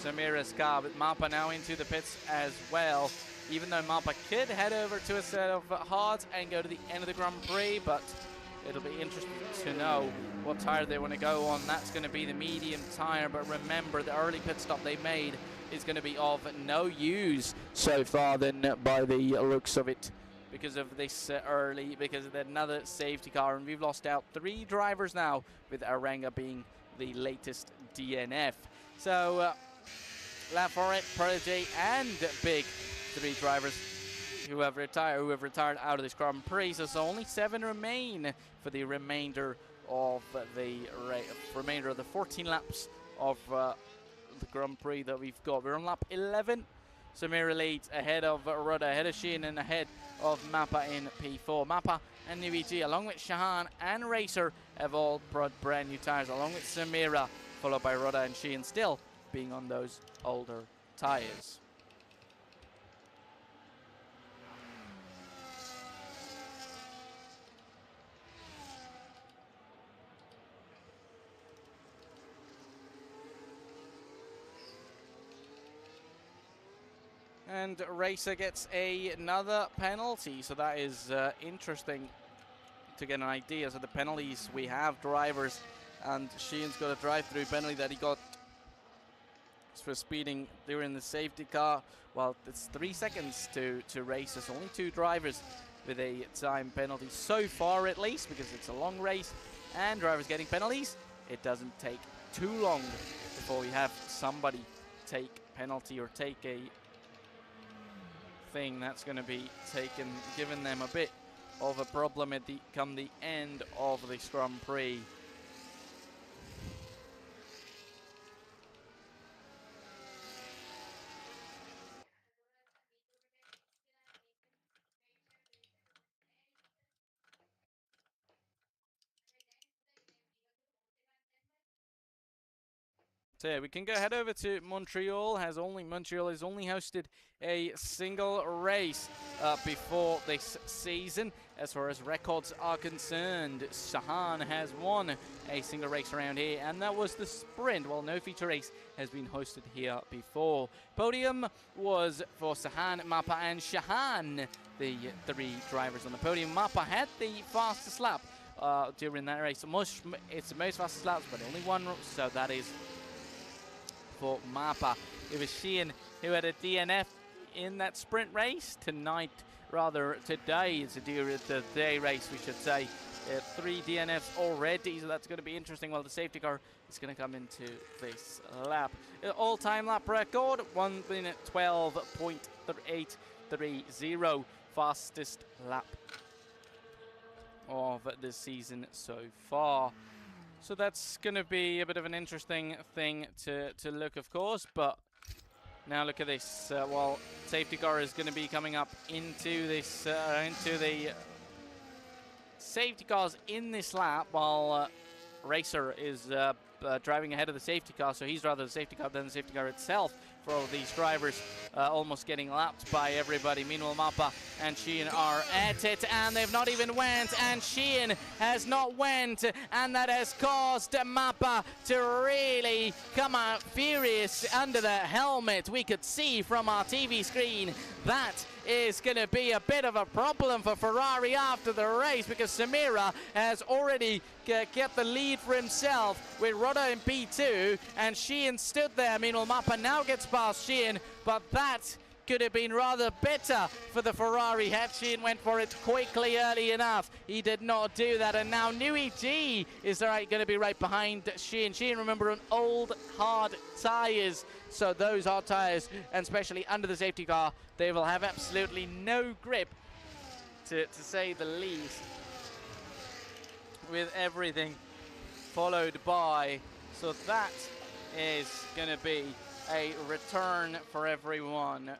Samira's car, with Mappa now into the pits as well. Even though Mappa could head over to a set of hards and go to the end of the Grand Prix, but it'll be interesting to know what tire they want to go on. That's going to be the medium tire, but remember, the early pit stop they made is going to be of no use so far then, by the looks of it, because of this because of another safety car, and we've lost out 3 drivers now, with Aranga being the latest DNF. So Laforet, Prodigy and Big, 3 drivers who have retired out of this Grand Prix. So only 7 remain for the remainder of the 14 laps of the Grand Prix that we've got. We're on lap 11. Samira leads ahead of Rudder, ahead of Sheehan, and ahead of Mappa in P4. Mappa and Nui, along with Shahan and Racer, have all brought brand new tires, along with Samira, followed by Rudder and Sheehan still being on those older tires. And Racer gets another penalty, so that is interesting to get an idea. So the penalties, we have drivers, and Sheehan's got a drive-through penalty that he got for speeding during the safety car. Well, it's 3 seconds to Racer, so only 2 drivers with a time penalty so far, at least, because it's a long race and drivers getting penalties. It doesn't take too long before we have somebody take penalty or take a thing that's going to be giving them a bit of a problem at come the end of this Grand Prix. So yeah, we can go head over to Montreal. Montreal has only hosted a single race before this season. As far as records are concerned, Sahan has won a single race around here, and that was the sprint. Well, no feature race has been hosted here before. Podium was for Sahan, Mappa, and Shahan, the 3 drivers on the podium. Mappa had the fastest lap during that race. It's the most fastest laps, but only 1, so that is for Mappa. It was Sheehan who had a DNF in that sprint race today. It's a day race, we should say. 3 DNFs already, so that's going to be interesting. Well, the safety car is going to come into this lap. All-time lap record, 1 minute 12.830, fastest lap of the season so far. So that's going to be a bit of an interesting thing to look, of course. But now look at this. Well, safety car is going to be coming up into this, into the safety cars in this lap, while Racer is driving ahead of the safety car. So he's rather the safety car than the safety car itself for all of these drivers, almost getting lapped by everybody. Meanwhile, Mappa and Sheehan are at it, and they've not even went, and Sheehan has not went, and that has caused Mappa to really come out furious under the helmet. We could see from our TV screen that is going to be a bit of a problem for Ferrari after the race, because Samira has already get the lead for himself with Rodda in P2, and Sheehan stood there. Meanwhile, Mappa now gets past Sheehan, but that could have been rather better for the Ferrari had Sheehan went for it quickly early enough. He did not do that, and now Nui G is going to be right behind Sheehan. Sheehan, remember, on old hard tyres, so those hard tyres, and especially under the safety car, they will have absolutely no grip, to say the least, with everything followed by. So that is going to be a return for everyone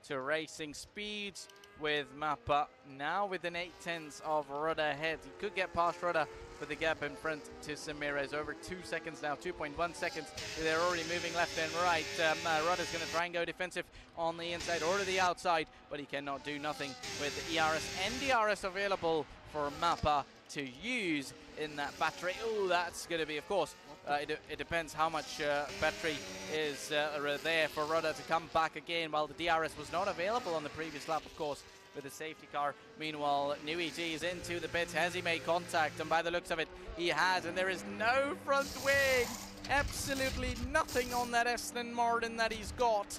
to racing speeds, with Mappa now within 8/10 of Rodda ahead. He could get past Rodda, but the gap in front to Samira is over 2 seconds now, 2.1 seconds. They're already moving left and right. Rodda's going to try and go defensive on the inside or to the outside, but he cannot do nothing with the ERS and DRS available for Mappa to use in that battery. Oh, that's going to be, of course, it depends how much battery is there for Rodda to come back again, while the DRS was not available on the previous lap, of course, with the safety car. Meanwhile, Nui G is into the pits. Has he made contact? And by the looks of it, he has, and there is no front wing. Absolutely nothing on that Aston Martin that he's got.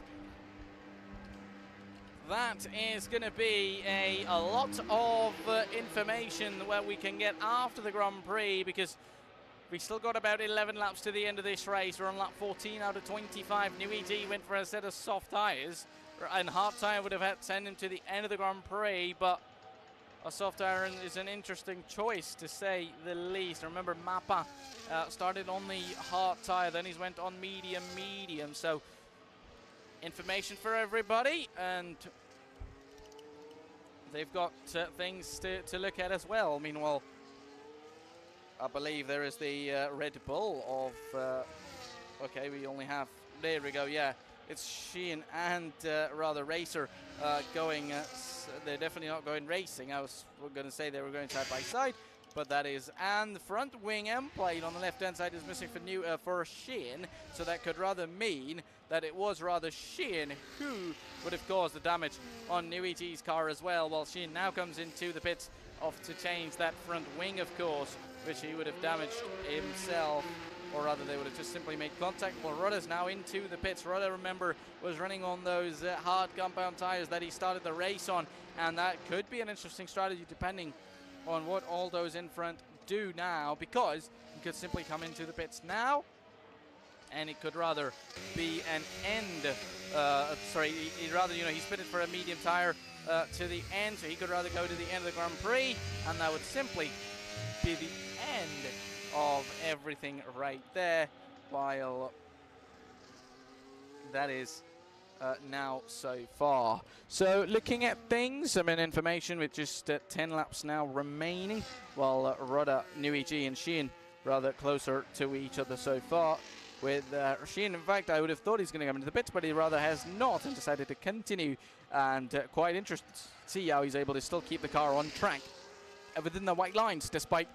That is going to be a lot of information where we can get after the Grand Prix, because we still got about 11 laps to the end of this race. We're on lap 14 out of 25. Nui G went for a set of soft tyres, and hard tyre would have had to send him to the end of the Grand Prix, but a soft tyre is an interesting choice, to say the least. Remember, Mappa started on the hard tyre, then he's went on medium, so information for everybody, and they've got things to look at as well. Meanwhile, I believe there is the Red Bull of okay, we only have, there we go, yeah, it's Sheehan and rather Racer going, they're definitely not going racing. I was going to say they were going side by side, but that is, and the front wing end plate on the left hand side is missing for Sheehan, so that could rather mean that it was rather Sheehan who would have caused the damage on Nui G's car as well, while Sheehan now comes into the pits to change that front wing, of course, which he would have damaged himself, or rather they would have just simply made contact. Well, Rodda's now into the pits. Rodda, remember, was running on those hard compound tires that he started the race on, and that could be an interesting strategy depending on what all those in front do now, because he could simply come into the pits now, and it could rather be an end, he'd rather, he spit it for a medium tire to the end, so he could rather go to the end of the Grand Prix, and that would simply be the end of everything right there, while that is now so far. So looking at things, information with just 10 laps now remaining, while Rodda, Nui G and Sheehan rather closer to each other so far. With Sheehan, in fact, I would have thought he's going to come into the pits, but he rather has not and decided to continue, and quite interested to see how he's able to still keep the car on track within the white lines, despite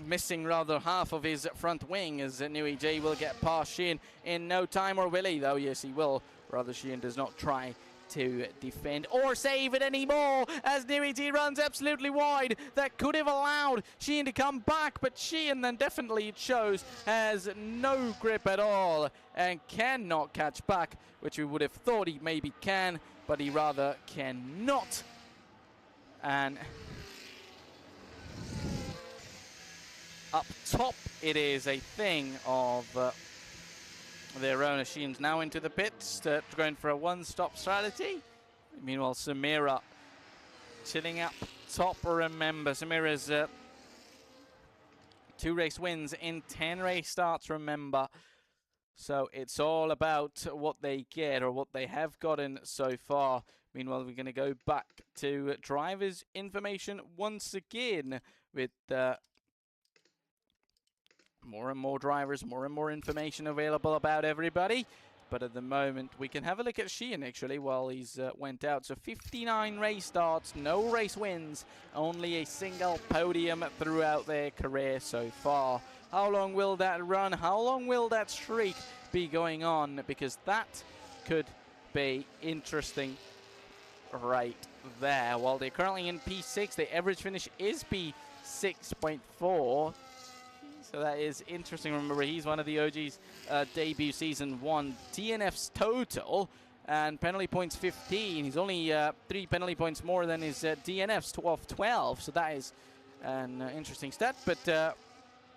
missing rather half of his front wing, as Nui G will get past Sheehan in no time, or will he? Though, yes, he will. Rather, Sheehan does not try to defend or save it anymore, as Nui G runs absolutely wide. That could have allowed Sheehan to come back, but Sheehan then definitely, it shows, has no grip at all and cannot catch back, which we would have thought he maybe can, but he rather cannot. And up top, it is a thing of their own. Sheehan's now into the pits, going for a one-stop strategy. Meanwhile, Samira chilling up top. Remember, Samira's 2 race wins in 10 race starts, remember. So it's all about what they get, or what they have gotten so far. Meanwhile, we're going to go back to drivers' information once again with more and more drivers, more and more information available about everybody. But at the moment, we can have a look at Sheehan actually while he's went out. So 59 race starts, no race wins, only a single podium throughout their career so far. How long will that run? How long will that streak be going on? Because that could be interesting right there. While they're currently in P6, the average finish is P6.4. So that is interesting. Remember, he's one of the OG's debut season 1 DNFs total, and penalty points 15. He's only 3 penalty points more than his DNFs, 12. So that is an interesting stat. But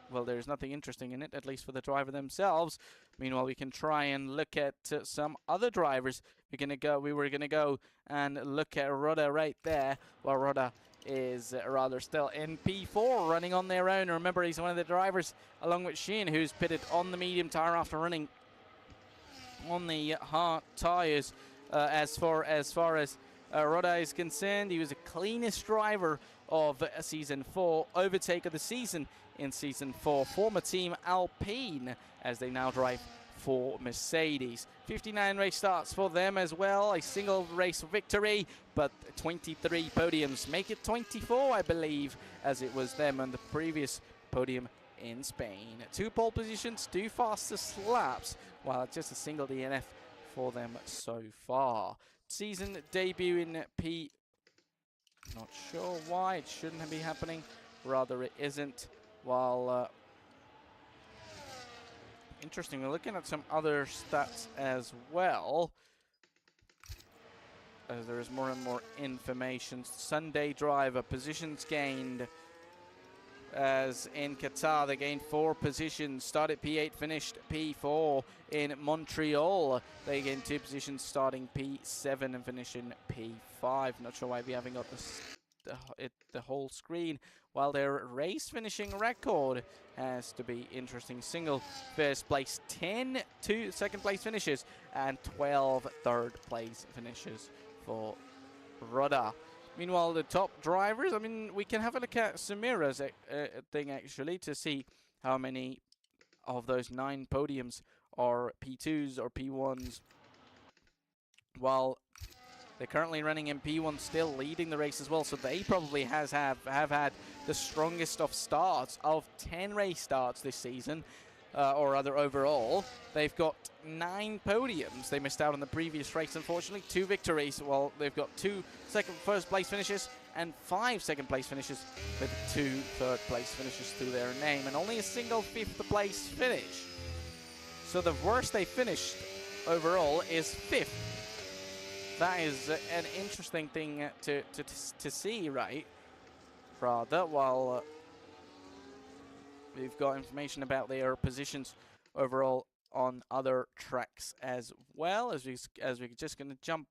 well, there's nothing interesting in it, at least for the driver themselves. Meanwhile, we can try and look at some other drivers. We were gonna go and look at Rodda right there. Well, Rodda is rather still in P4 running on their own. Remember, he's one of the drivers along with Sheehan who's pitted on the medium tire after running on the hard tires. As far as Rodda is concerned, he was the cleanest driver of season 4, overtake of the season in season 4, former team Alpine, as they now drive for Mercedes. 59 race starts for them as well, a single race victory, but 23 podiums, make it 24 I believe, as it was them on the previous podium in Spain. 2 pole positions, 2 fastest laps, while just a single DNF for them so far. Season debut in P, not sure why it shouldn't be happening, rather it isn't. While interesting, we're looking at some other stats as well, as there is more and more information. Sunday driver positions gained, as in Qatar they gained 4 positions, started P8, finished P4. In Montreal they gained 2 positions, starting P7 and finishing P5. Not sure why we haven't got the whole screen. While their race finishing record has to be interesting. Single first place, 10 second place finishes, and 12 third place finishes for Rodda. Meanwhile, the top drivers, I mean, we can have a look at Samira's thing actually to see how many of those 9 podiums are P2s or P1s. While they're currently running in P1, still leading the race as well, so they probably have had the strongest of starts of 10 race starts this season, or rather overall. They've got 9 podiums. They missed out on the previous race, unfortunately. 2 victories. Well, they've got 2 first place finishes and 5 second place finishes, with 2 third place finishes to their name, and only a single 5th place finish. So the worst they finished overall is 5th. That is an interesting thing to see, right? Rather, while we've got information about their positions overall on other tracks as well, as we're just going to jump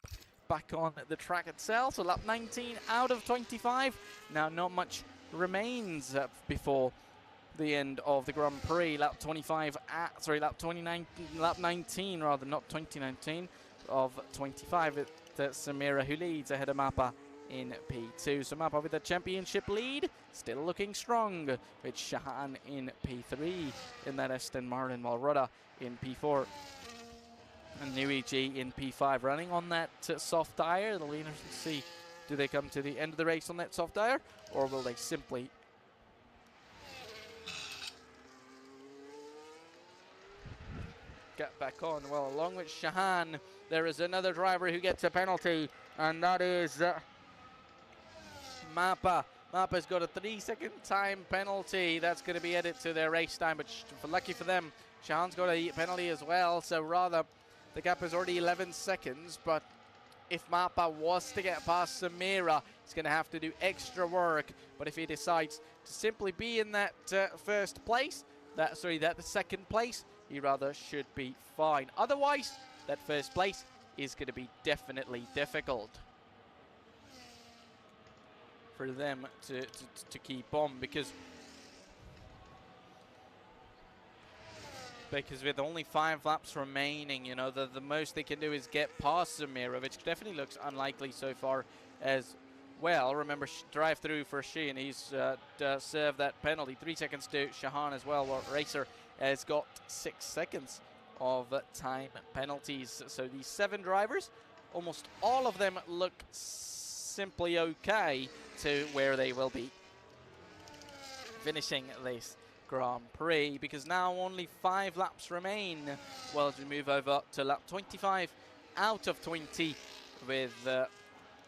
back on the track itself. So lap 19 out of 25. Now not much remains before the end of the Grand Prix. Lap 19 rather, not 2019. Of 25, it's Samira who leads ahead of Mappa in P2. So Mappa with the championship lead, still looking strong, with Shahan in P3 in that Aston Martin, while Rodda in P4 and Nui G in P5, running on that soft tire. The leaders will see, do they come to the end of the race on that soft tire, or will they simply get back on? Well, along with Shahan, there is another driver who gets a penalty, and that is Mappa. Mappa's got a 3-second time penalty. That's going to be added to their race time, but lucky for them, Shahan's got a penalty as well. So rather, the gap is already 11 seconds, but if Mappa was to get past Samira, he's going to have to do extra work. But if he decides to simply be in that first place, that second place, he rather should be fine. Otherwise, that first place is going to be definitely difficult for them to keep on, because with only 5 laps remaining, you know, the most they can do is get past Samira, which definitely looks unlikely so far as well. Remember, drive through for Sheehan, he's served that penalty. 3 seconds to Shahan as well, while Racer has got 6 seconds of time penalties. So these 7 drivers, almost all of them look simply okay to where they will be finishing this Grand Prix, because now only 5 laps remain. Well, as we move over to lap 25 out of 20 with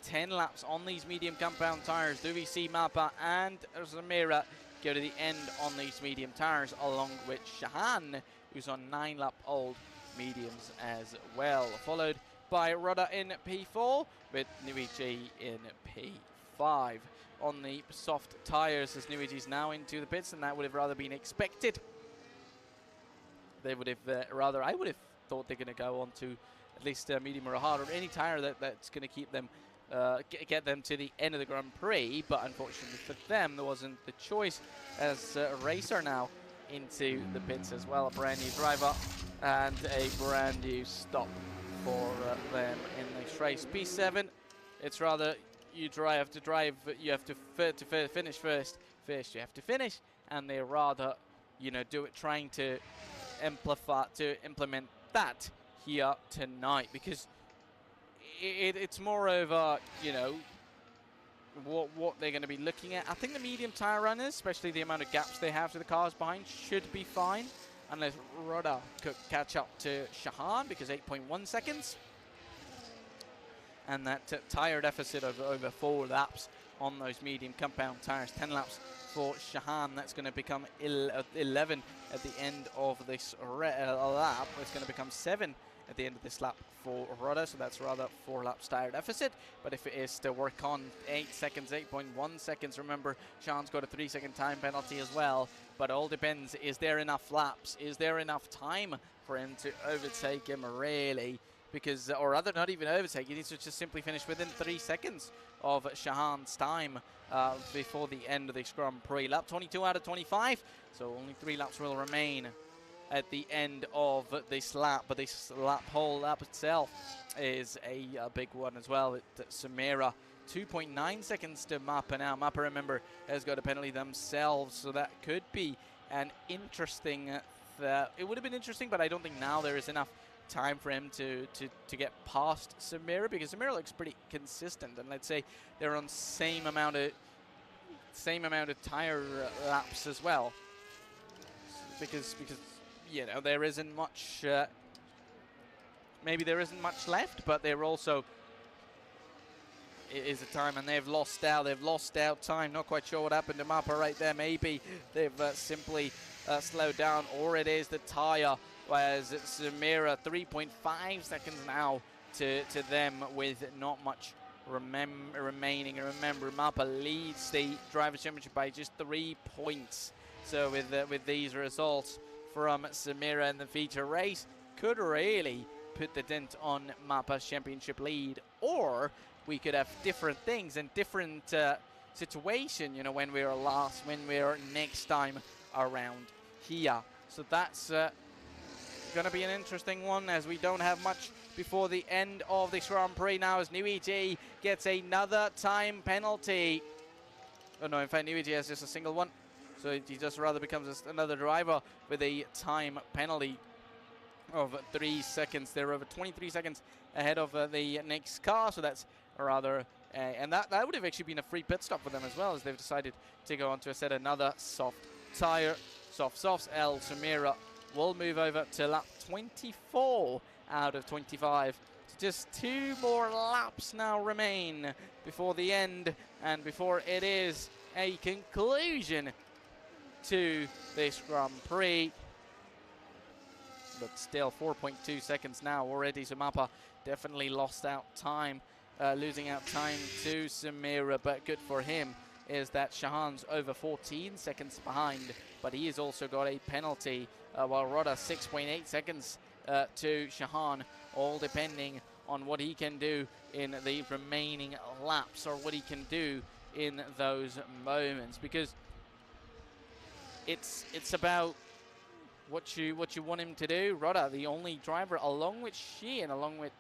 10 laps on these medium compound tires. Do we see Mappa and Samira go to the end on these medium tires, along with Shahan, who's on 9-lap-old mediums as well, followed by Rudder in P4 with Nuiji in P5. On the soft tires, as Nuiji's now into the pits, and that would have rather been expected. They would have I would have thought they're going to go on to at least a medium or a hard, or any tire that's going to keep them get them to the end of the Grand Prix, but unfortunately for them, there wasn't the choice, as Racer now into the pits as well. A brand new driver and a brand new stop for them in this race. P7, it's rather you have to finish first. First you have to finish, and they rather, you know, do it trying to implement that here tonight, because it's more over, you know, what they're going to be looking at. I think the medium tire runners, especially the amount of gaps they have to the cars behind, should be fine, unless Rudder could catch up to Shahan, because 8.1 seconds. And that tire deficit of over 4 laps on those medium compound tires. 10 laps for Shahan. That's going to become 11 at the end of this lap. It's going to become 7 at the end of this lap for Rudder. So that's rather 4 laps tire deficit. But if it is to work on 8 seconds, 8.1 seconds, remember, Shahan's got a 3-second time penalty as well. But it all depends. Is there enough laps? Is there enough time for him to overtake him, really? Because, or rather, not even overtake, he needs to just simply finish within 3 seconds of Shahan's time before the end of this Grand Prix. Lap 22 out of 25, so only 3 laps will remain at the end of this lap. But this whole lap itself is a big one as well. Samira, 2.9 seconds to Mappa now. Mappa, remember, has got a penalty themselves, so that could be an interesting... it would have been interesting, but I don't think now there is enough time for him to get past Samira, because Samira looks pretty consistent, and let's say they're on same amount of tire laps as well, because you know, there isn't much maybe there isn't much left, but they're also, it is a time, and they've lost out time. Not quite sure what happened to Mappa right there. Maybe they've simply slowed down, or it is the tire. Whereas Samira, 3.5 seconds now to them, with not much remaining. And remember, Mappa leads the Drivers' Championship by just 3 points. So with these results from Samira in the feature race, could really put the dent on Mappa's championship lead. Or we could have different things and different situation, you know, when we're next time around here. So that's going to be an interesting one, as we don't have much before the end of this Grand Prix now, as Nuiji gets another time penalty. Oh no, in fact Nuiji has just a single one, so he just rather becomes another driver with a time penalty of 3 seconds. They're over 23 seconds ahead of the next car, so that's rather and that would have actually been a free pit stop for them as well, as they've decided to go on to set another soft tire. Softs. El Samira will move over to lap 24 out of 25. So just 2 more laps now remain before the end, and before it is a conclusion to this Grand Prix. But still 4.2 seconds now already. So Mappa definitely lost out time, losing out time to Samira, but good for him is that Shahan's over 14 seconds behind, but he has also got a penalty, while Rudder 6.8 seconds to Shahan, all depending on what he can do in the remaining laps, or what he can do in those moments, because it's about what you want him to do. Rudder, the only driver, along with Sheehan, along with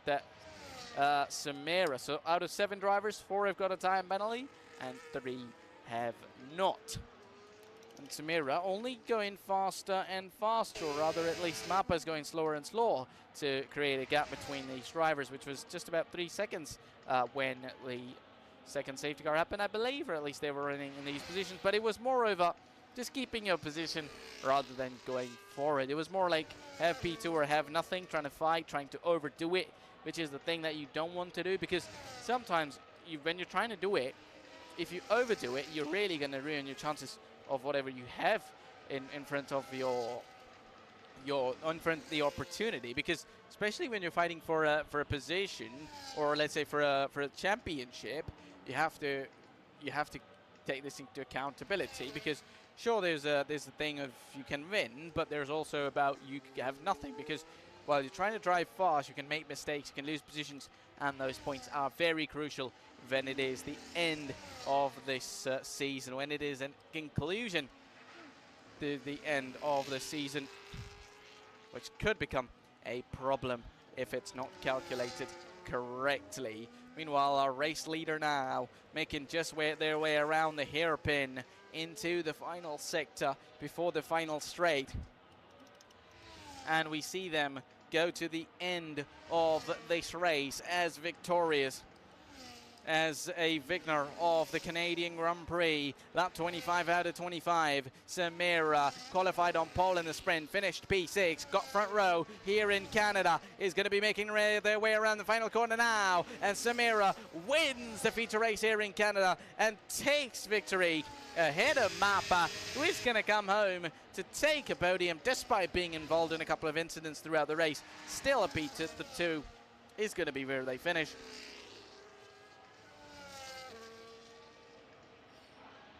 Samira. So out of 7 drivers, 4 have got a time penalty, and 3 have not. And Samira only going faster and faster, or rather at least Mappa's going slower and slower to create a gap between these drivers, which was just about 3 seconds when the second safety car happened, I believe, or at least they were running in these positions. But it was moreover just keeping your position rather than going forward. It was more like have P2 or have nothing, trying to fight, trying to overdo it, which is the thing that you don't want to do, because sometimes when you're trying to do it, if you overdo it, you're really going to ruin your chances of whatever you have in front of the opportunity, because especially when you're fighting for a position, or let's say for a championship, you have to take this into accountability, because sure, there's a thing of you can win, but there's also about you have nothing, because while you're trying to drive fast, you can make mistakes, you can lose positions, and those points are very crucial when it is the end of this season, when it is a conclusion to the end of the season, which could become a problem if it's not calculated correctly. Meanwhile, our race leader now making just their way around the hairpin into the final sector before the final straight. And we see them go to the end of this race as victorious, as a victor of the Canadian Grand Prix. Lap 25 out of 25. Samira qualified on pole in the sprint, finished P6, got front row here in Canada, is going to be making their way around the final corner now, and Samira wins the feature race here in Canada and takes victory ahead of Mappa, who is going to come home to take a podium despite being involved in a couple of incidents throughout the race. Still a P2 is going to be where they finish.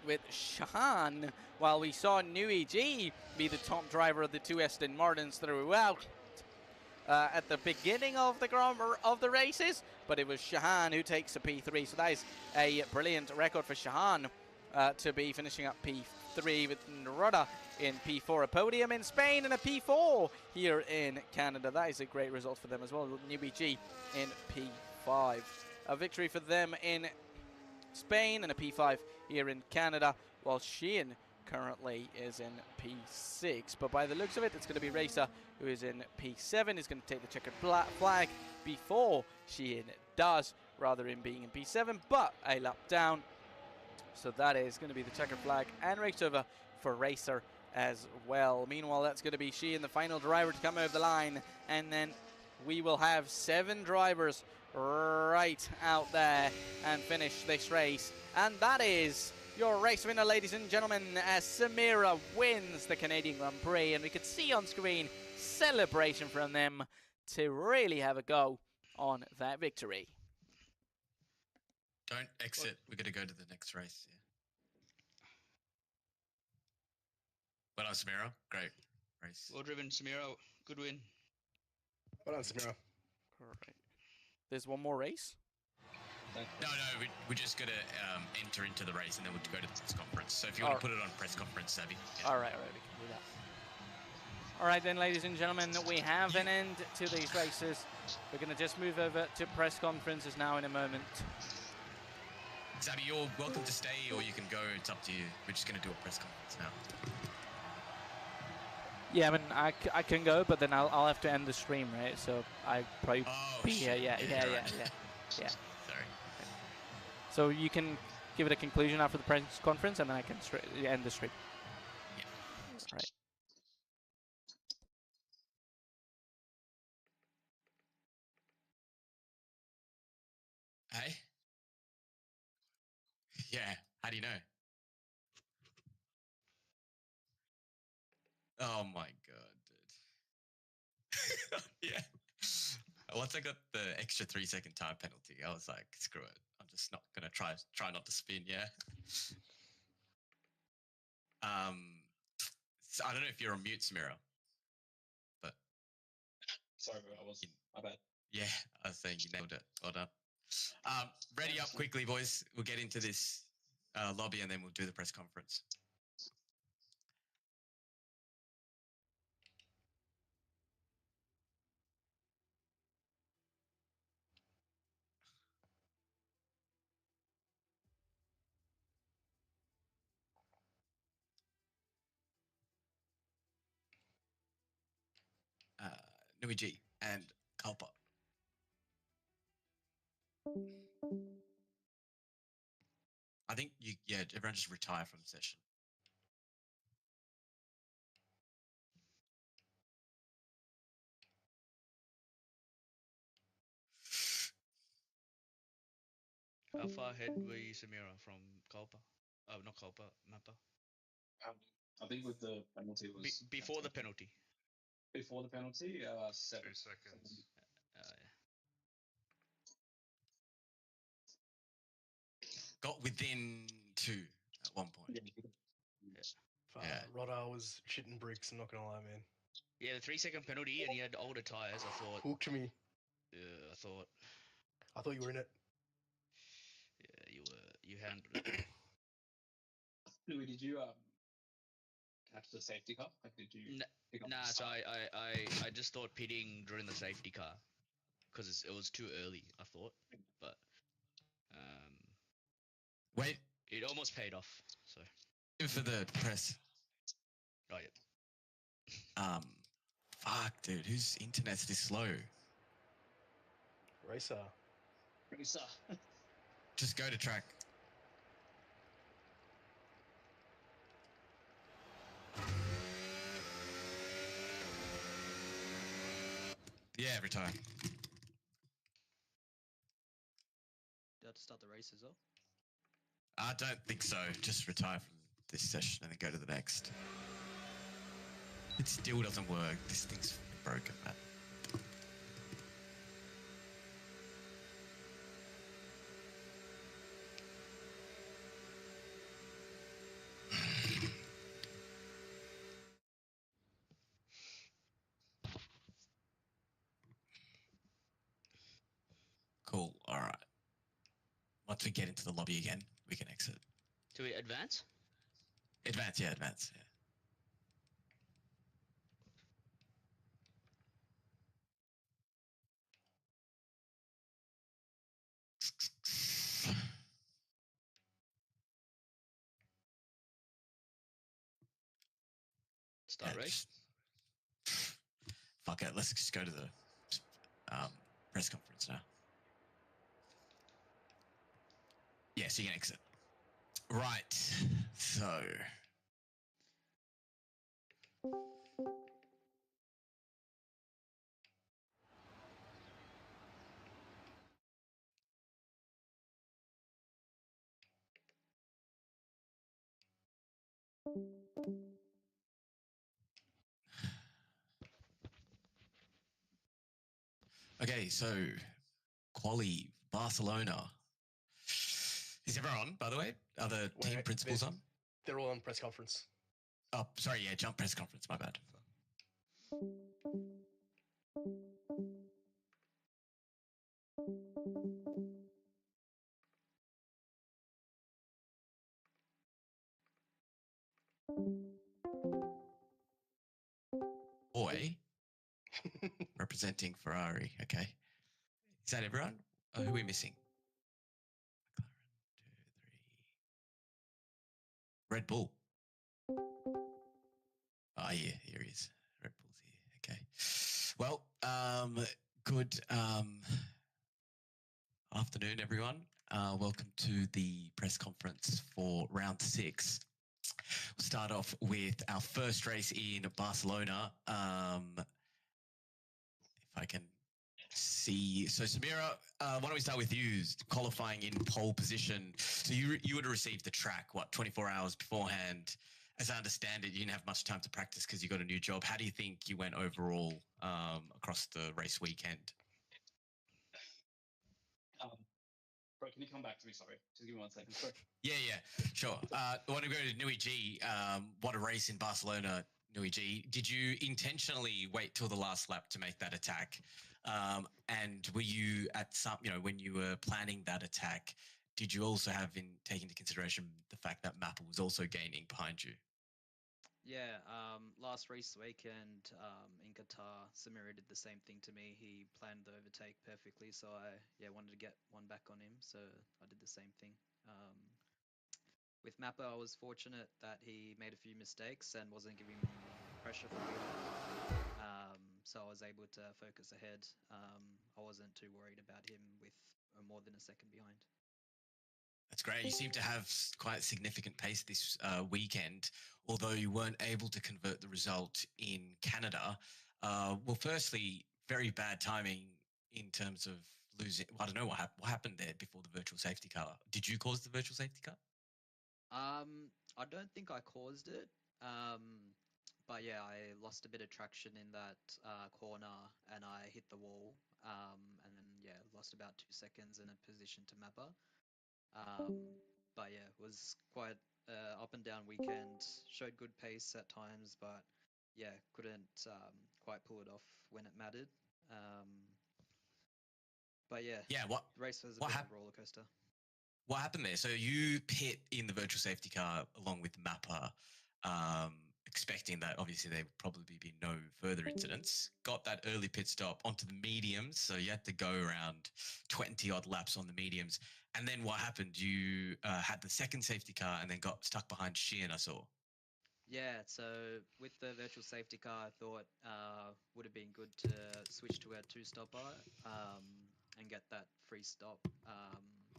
With Shahan, while we saw Nui G be the top driver of the two Aston Martins throughout at the beginning of the races, but it was Shahan who takes a P3, so that is a brilliant record for Shahan to be finishing up P3, with Naroda in P4, a podium in Spain and a P4 here in Canada. That is a great result for them as well. Nui G in P5, a victory for them in Spain and a P5 here in Canada, while Sheehan currently is in P6. But by the looks of it, it's going to be Racer who is in P7, is going to take the checkered flag before Sheehan does, rather in being in P7, but a lap down. So that is going to be the checkered flag and race over for Racer as well. Meanwhile, that's going to be Sheehan, the final driver to come over the line, and then we will have 7 drivers right out there and finish this race. And that is your race winner, ladies and gentlemen, as Samira wins the Canadian Grand Prix. And we could see on screen celebration from them to really have a go on that victory. Don't exit. We're going to go to the next race. Yeah. Well done, Samira. Great race. Well driven, Samira. Good win. Well done, Samira. Correct. There's one more race? No, we're just going to enter into the race and then we'll go to the press conference. So if you want to put it on press conference, Savvy. Yeah. All right, we can do that. All right then, ladies and gentlemen, we have an end to these races. We're going to just move over to press conferences now in a moment. Savvy, you're welcome to stay or you can go. It's up to you. We're just going to do a press conference now. Yeah, I mean, I can go, but then I'll have to end the stream, right? So I probably be here. Yeah. Sorry. So you can give it a conclusion after the press conference, and then I can end the stream. Yeah. All right. Hey? Yeah, how do you know? Oh my god, dude. Yeah. Once I got the extra 3-second time penalty, I was like, screw it. I'm just not gonna try not to spin, yeah. So I don't know if you're on mute, Samira. But Sorry, bro, I wasn't. My bad. yeah, I was saying you nailed it. Well done. Ready up quickly, boys. We'll get into this lobby and then we'll do the press conference. Luigi, and Culpa. I think everyone just retire from the session. How far ahead were you, Samira, from Culpa? Oh, not Culpa, Mappa. I think with the penalty was Before the penalty. Before the penalty, 7 2 seconds. Yeah. Got within 2 at one point. Yeah. Rodar was shitting bricks, I'm not gonna lie, man. Yeah, the 3-second penalty, and he had older tires. I thought. Hooked me. Yeah, I thought you were in it. Yeah, you were. You handled it. Louis, did you catch the safety car? Like, did you? Nah, so I just thought pitting during the safety car because it was too early. I thought, but wait, it almost paid off. So for the press. Oh yeah. Fuck, dude, whose internet's this slow? Racer. Just go to track. Yeah, every time. Do I have to start the race as well? I don't think so. Just retire from this session and then go to the next. It still doesn't work. This thing's broken, man. Cool. All right. Once we get into the lobby again, we can exit. Do we advance? Advance, yeah, advance. Yeah. Start race. Fuck it. Let's just go to the press conference now. Yes, you can exit. Right. So. Okay, so Quali, Barcelona. Is everyone on, by the way? Are the team principals on? They're all on press conference. Oh, sorry, yeah, jump press conference, my bad. Boy. Representing Ferrari, okay. Is that everyone? Who are we missing? Red Bull. Oh, yeah, here he is. Red Bull's here, okay. Well, good afternoon, everyone. Welcome to the press conference for round 6. We'll start off with our first race in Barcelona. If I can see. So, Samira, why don't we start with you, qualifying in pole position. So you would have received the track, 24 hours beforehand. As I understand it, you didn't have much time to practice because you got a new job. How do you think you went overall across the race weekend? Bro, can you come back to me? Sorry. Just give me 1 second. Sorry. Yeah, sure. I want to go to Nui G. What a race in Barcelona, Nui G. Did you intentionally wait till the last lap to make that attack? And were you at some, when you were planning that attack, did you also take into consideration the fact that Mappa was also gaining behind you? Yeah, last race weekend in Qatar, Samira did the same thing to me. He planned the overtake perfectly, so I wanted to get one back on him, so I did the same thing. With Mappa, I was fortunate that he made a few mistakes and wasn't giving me pressure from me. so I was able to focus ahead. I wasn't too worried about him with more than a second behind. That's great. You seem to have quite significant pace this weekend, although you weren't able to convert the result in Canada. Well, firstly, very bad timing in terms of losing. I don't know what happened there before the virtual safety car. Did you cause the virtual safety car? I don't think I caused it. But yeah, I lost a bit of traction in that corner and I hit the wall. And then yeah, lost about 2 seconds in a position to mapper. But yeah, it was quite up and down weekend. Showed good pace at times, but yeah, couldn't quite pull it off when it mattered. But yeah, the race was a bit of a roller coaster. What happened there? So you pit in the virtual safety car along with Mapper, expecting that obviously there would probably be no further incidents. Got that early pit stop onto the mediums, so you had to go around 20 odd laps on the mediums. And then what happened? You had the second safety car and then got stuck behind Sheehan, I saw. Yeah, so with the virtual safety car, I thought would have been good to switch to a two-stopper and get that free stop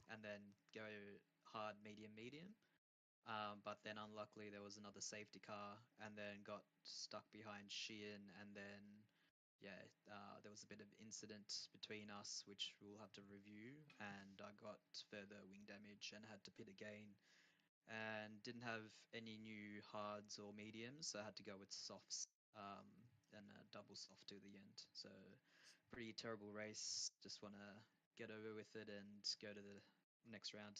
and then go hard, medium, medium. But then unluckily there was another safety car and then got stuck behind Sheehan and then yeah, there was a bit of incident between us which we'll have to review and I got further wing damage and had to pit again and didn't have any new hards or mediums, so I had to go with softs and a double soft to the end. So pretty terrible race. Just want to get over with it and go to the next round.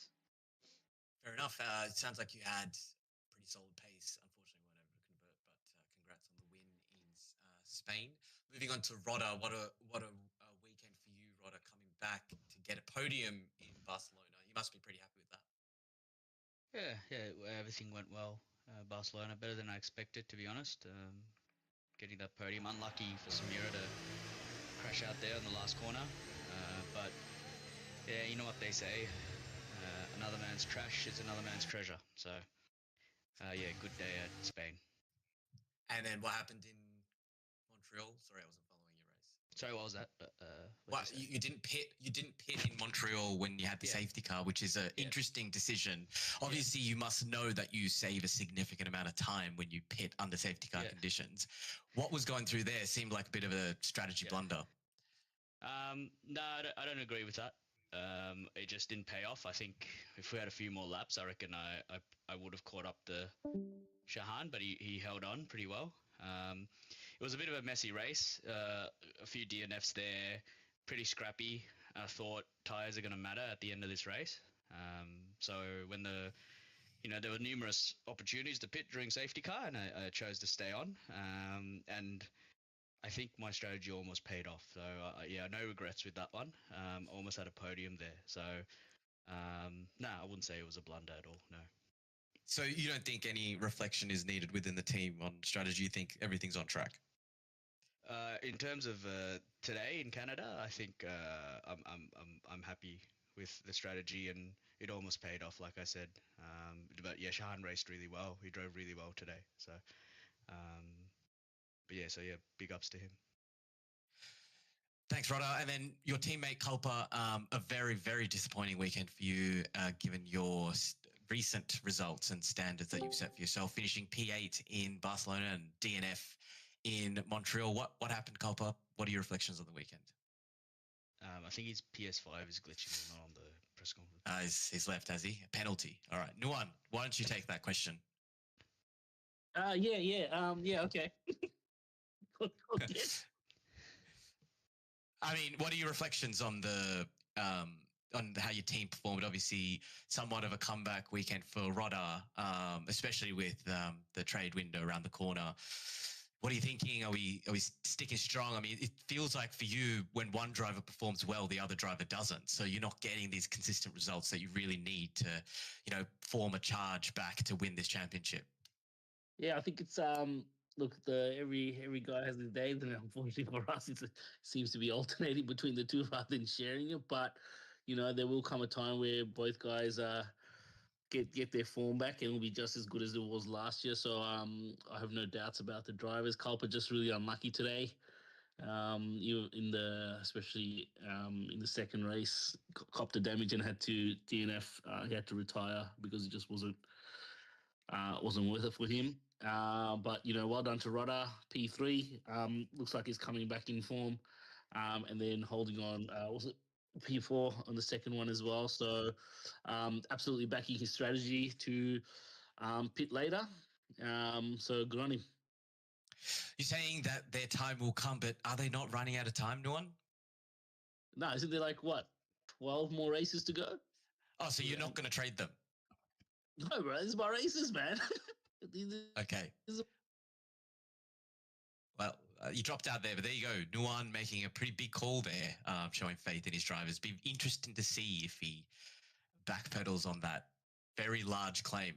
Fair enough. It sounds like you had pretty solid pace. Unfortunately, weren't able to convert, but congrats on the win in Spain. Moving on to Rodda, what a weekend for you, Rodda, coming back to get a podium in Barcelona. You must be pretty happy with that. Yeah, everything went well. Barcelona better than I expected, to be honest. Getting that podium, unlucky for Samira to crash out there in the last corner. But yeah, you know what they say. Another man's trash is another man's treasure. So, yeah, good day at Spain. And then what happened in Montreal? Sorry, I wasn't following your race. Sorry, what was that? You didn't pit. You didn't pit in Montreal when you had the safety car, which is an interesting decision. Obviously, you must know that you save a significant amount of time when you pit under safety car conditions. What was going through there seemed like a bit of a strategy blunder. No, I don't agree with that. It just didn't pay off. I think if we had a few more laps, I reckon I would have caught up the Shahan, but he held on pretty well. It was a bit of a messy race. A few DNFs there, pretty scrappy. I thought tyres are going to matter at the end of this race. So when there were numerous opportunities to pit during safety car, and I chose to stay on. And I think my strategy almost paid off. So yeah, no regrets with that one. Almost had a podium there. So no, I wouldn't say it was a blunder at all. No. So you don't think any reflection is needed within the team on strategy? You think everything's on track? In terms of today in Canada, I think I'm happy with the strategy, and it almost paid off, like I said. But yeah, Shahan raced really well. He drove really well today. So, but yeah, big ups to him. Thanks, Rodda. And then your teammate Culper, a very, very disappointing weekend for you, given your recent results and standards that you've set for yourself, finishing P8 in Barcelona and DNF in Montreal. What happened, Culper? What are your reflections on the weekend? I think his PS5 is glitching. He's not on the press conference. He's left, has he? A penalty. All right. Nuwan, why don't you take that question? Yeah, okay. I mean, what are your reflections on on how your team performed? Obviously, somewhat of a comeback weekend for Rodda, especially with the trade window around the corner. What are you thinking? Are we sticking strong? I mean, it feels like for you, when one driver performs well, the other driver doesn't. So you're not getting these consistent results that you really need to, form a charge back to win this championship. Yeah, I think it's look, every guy has his days, and unfortunately for us, it seems to be alternating between the two rather than sharing it. But there will come a time where both guys get their form back, and it'll be just as good as it was last year. So I have no doubts about the drivers. Culper just really unlucky today. You in the especially in the second race, copped the damage and had to DNF. He had to retire because it just wasn't worth it for him. But well done to Rodder P3. Looks like he's coming back in form, and then holding on. Was it P4 on the second one as well? So absolutely backing his strategy to pit later. So good on him. You're saying that their time will come, but are they not running out of time, Nuwan? No, isn't there like what 12 more races to go? Oh, so you're not going to trade them? No, bro. This is my races, man. Okay. Well, you dropped out there, but there you go. Nuwan making a pretty big call there, showing faith in his drivers. Be interesting to see if he backpedals on that very large claim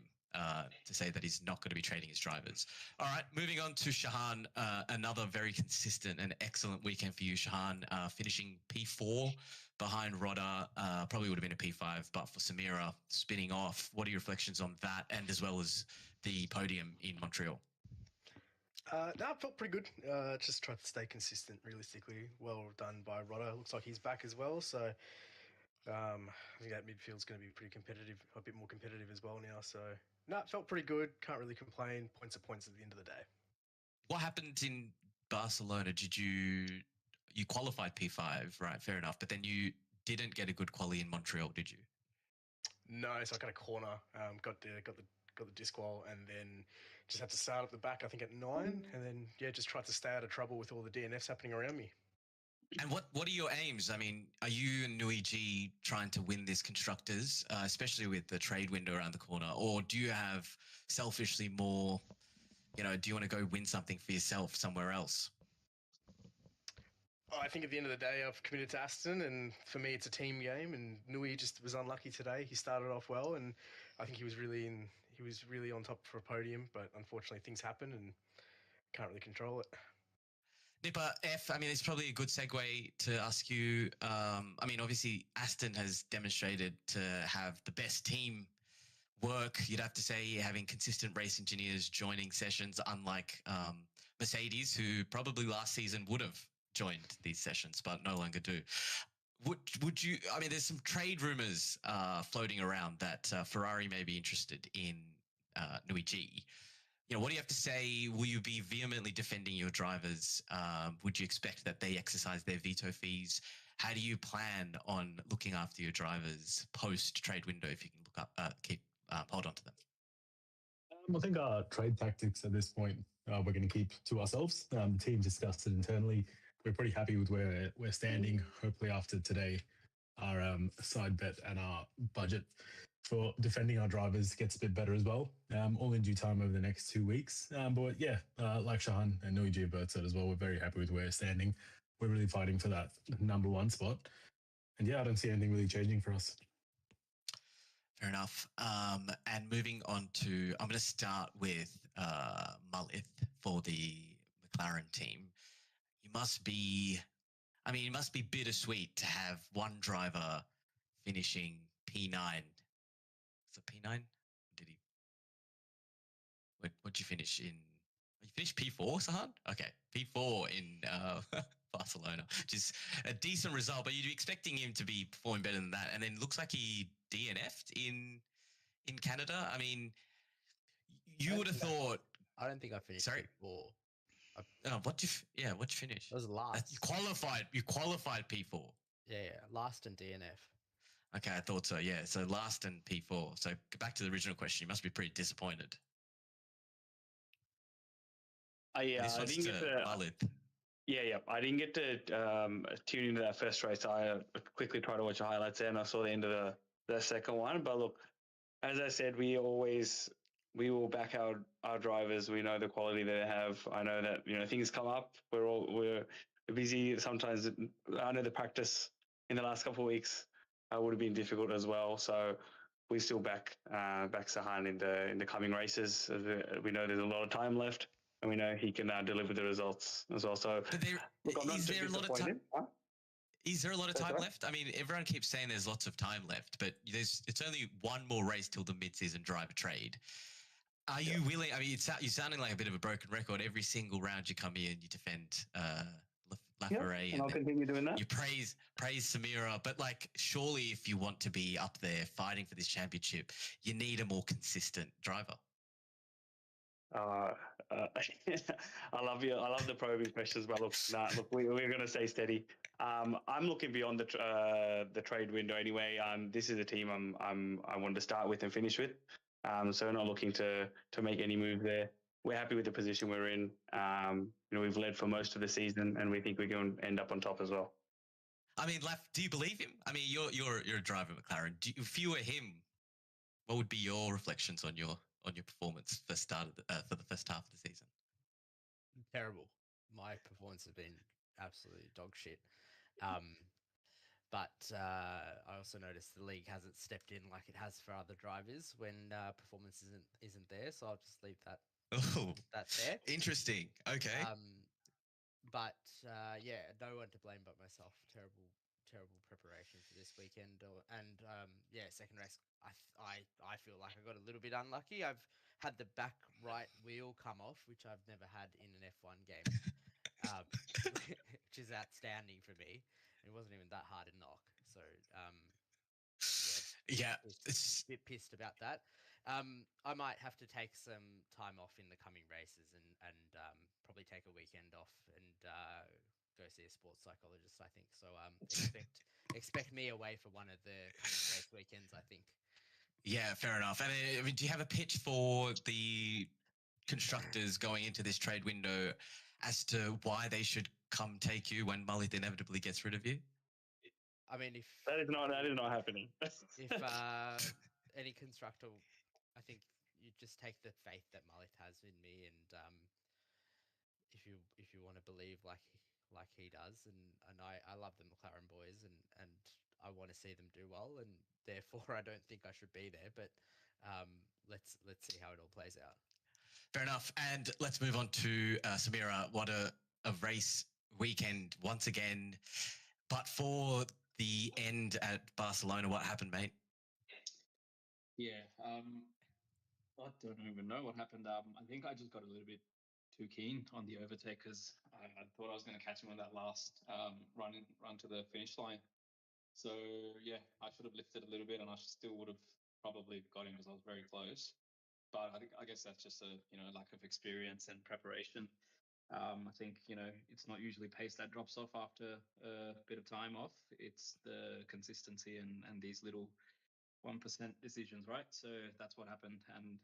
to say that he's not going to be trading his drivers. All right, moving on to Shahan. Another very consistent and excellent weekend for you, Shahan. Finishing P4 behind Rodder. Probably would have been a P5, but for Samira spinning off. What are your reflections on that, and as well as the podium in Montreal? No, it felt pretty good. Just tried to stay consistent, realistically. Well done by Rodder. Looks like he's back as well. So I think that midfield's going to be pretty competitive, a bit more competitive as well now. So no, it felt pretty good. Can't really complain. Points are points at the end of the day. What happened in Barcelona? You qualified P5, right? Fair enough. But then you didn't get a good quali in Montreal, did you? No, so I got a corner, got the disqual, and then just had to start at the back, I think at 9, and then just tried to stay out of trouble with all the DNFs happening around me. And what are your aims? I mean, are you and Nui G trying to win this constructors, especially with the trade window around the corner, or do you have selfishly more? Do you want to go win something for yourself somewhere else? I think at the end of the day, I've committed to Aston, and for me, it's a team game. And Nui just was unlucky today. He started off well, and I think he was really on top for a podium. But unfortunately, things happen, and can't really control it. Nipper F, I mean, it's probably a good segue to ask you. I mean, obviously, Aston has demonstrated to have the best team work. You'd have to say, having consistent race engineers joining sessions, unlike Mercedes, who probably last season would have joined these sessions, but no longer do. Would you? I mean, there's some trade rumors floating around that Ferrari may be interested in Nui G. What do you have to say? Will you be vehemently defending your drivers? Would you expect that they exercise their veto fees? How do you plan on looking after your drivers post trade window? If you can hold on to them. I think our trade tactics at this point, we're going to keep to ourselves. The team discussed it internally. We're pretty happy with where we're standing. Hopefully after today, our side bet and our budget for defending our drivers gets a bit better as well, all in due time over the next 2 weeks. But yeah, like Shahan and Nui G both said as well, we're very happy with where we're standing. We're really fighting for that number 1 spot. And yeah, I don't see anything really changing for us. Fair enough. And moving on to, I'm going to start with Mullith for the McLaren team. It must be bittersweet to have one driver finishing P9. Is it P9? Did he? What'd you finish in? You finished P4, Sahan? Okay, P4 in Barcelona, which is a decent result, but you'd be expecting him to be performing better than that. And then looks like he DNF'd in Canada. I mean, you would have thought. I don't think I finished. Sorry, P4. What'd you finish? It was last. You qualified P4. Yeah, last and DNF. Okay, I thought so. Yeah, so last and P4. So back to the original question. You must be pretty disappointed. I didn't get to. Yeah. I didn't get to tune into that first race. I quickly tried to watch the highlights there, and I saw the end of the second one. But look, as I said, we will back our drivers. We know the quality they have. I know that things come up. We're busy sometimes. I know the practice in the last couple of weeks would have been difficult as well. So we still back Sahan in the coming races. We know there's a lot of time left, and we know he can deliver the results as well. So is there a lot of time? Huh? Is there a lot of time left? I mean, everyone keeps saying there's lots of time left, but it's only one more race till the mid-season driver trade. Are you willing? I mean, you're sounding like a bit of a broken record. Every single round you come in, you defend Laforet. And I'll continue doing that. You praise Samira, but like, surely if you want to be up there fighting for this championship, you need a more consistent driver. I love you. I love the probing questions, but look, we're going to stay steady. I'm looking beyond the trade window anyway. This is a team I wanted to start with and finish with. So we're not looking to make any move there. We're happy with the position we're in. We've led for most of the season, and we think we're going to end up on top as well. I mean, Laf, do you believe him? I mean, you're a driver, McLaren. If you were him, what would be your reflections on your performance for the first half of the season? Terrible. My performance has been absolutely dog shit. But I also noticed the league hasn't stepped in like it has for other drivers when performance isn't there. So I'll just leave that. Oh, that's there. Interesting. Okay. But no one to blame but myself. Terrible preparation for this weekend. Second race. I feel like I got a little bit unlucky. I've had the back right wheel come off, which I've never had in an F1 game, which is outstanding for me. It wasn't even that hard to knock. So, it's a bit pissed about that. I might have to take some time off in the coming races and probably take a weekend off and go see a sports psychologist, I think. So expect me away for one of the coming race weekends, I think. Yeah, fair enough. And I mean, do you have a pitch for the constructors going into this trade window as to why they should come take you when Mullet inevitably gets rid of you? I mean, if that is not happening. If any constructor, I think you just take the faith that Mullet has in me, and if you want to believe like he does, and I love the McLaren boys, and I want to see them do well, and therefore I don't think I should be there. But let's see how it all plays out. Fair enough. And let's move on to Samira. What a race weekend once again. But for the end at Barcelona, what happened, mate? Yeah, I don't even know what happened. I think I just got a little bit too keen on the overtake because I thought I was going to catch him on that last run to the finish line. So yeah, I should have lifted a little bit, and I still would have probably got him because I was very close. But I guess that's just a lack of experience and preparation. I think it's not usually pace that drops off after a bit of time off. It's the consistency and these little 1% decisions, right? So that's what happened, and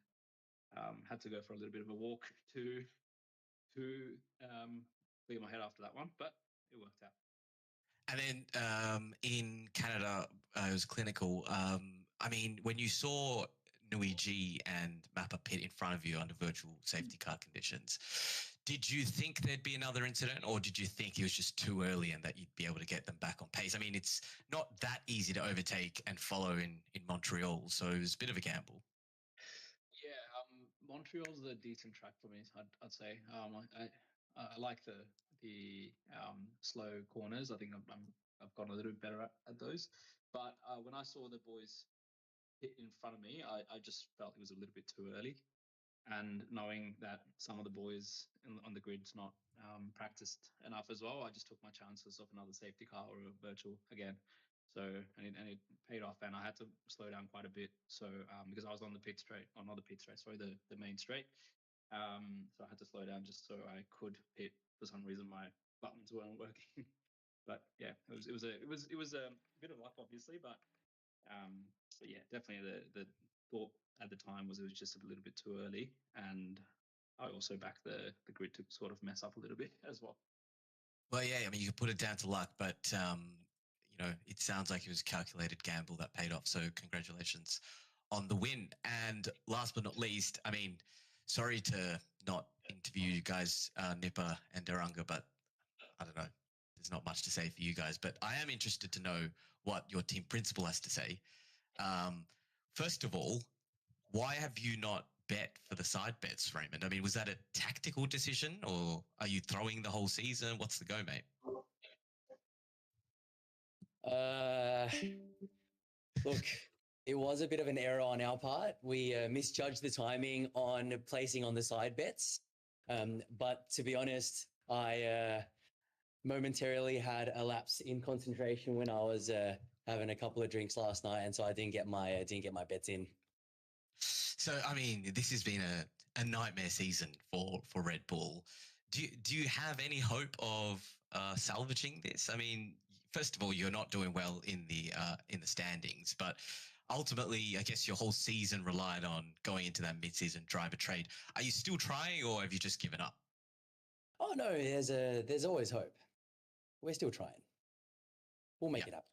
had to go for a little bit of a walk to clear my head after that one, but it worked out. And then in Canada, it was clinical. I mean, when you saw Nui G and Mappa pit in front of you under virtual safety car conditions, did you think there'd be another incident, or did you think it was just too early and that you'd be able to get them back on pace? I mean, it's not that easy to overtake and follow in Montreal, so it was a bit of a gamble. Yeah, Montreal's a decent track for me, I'd say. I like the slow corners. I think I've gotten a little bit better at those. But when I saw the boys hit in front of me, I just felt it was a little bit too early. And knowing that some of the boys on the grid's not practiced enough as well, I just took my chances of another safety car or a virtual again. So and it paid off, and I had to slow down quite a bit. So because I was on the pit straight, or not the pit straight, sorry, the main straight. So I had to slow down just so I could pit. For some reason, my buttons weren't working. But yeah, it was a bit of luck, obviously, but yeah, definitely the thought at the time was it was just a little bit too early, and I also backed the grid to sort of mess up a little bit as well. Well, yeah, I mean, you could put it down to luck, but it sounds like it was a calculated gamble that paid off. So congratulations on the win. And last but not least, I mean, sorry to not interview you guys, Nipper and Derunga, but I don't know. There's not much to say for you guys, but I am interested to know what your team principal has to say. First of all, why have you not bet for the side bets, Raymond? I mean, was that a tactical decision, or are you throwing the whole season? What's the go, mate? Look, it was a bit of an error on our part. We misjudged the timing on placing on the side bets. But to be honest, I momentarily had a lapse in concentration when I was having a couple of drinks last night, and so I didn't get my bets in. So I mean, this has been a nightmare season for Red Bull. Do you have any hope of salvaging this? I mean, first of all, you're not doing well in the standings, but ultimately, I guess your whole season relied on going into that mid-season driver trade. Are you still trying, or have you just given up? Oh no, there's always hope. We're still trying. We'll make it happen.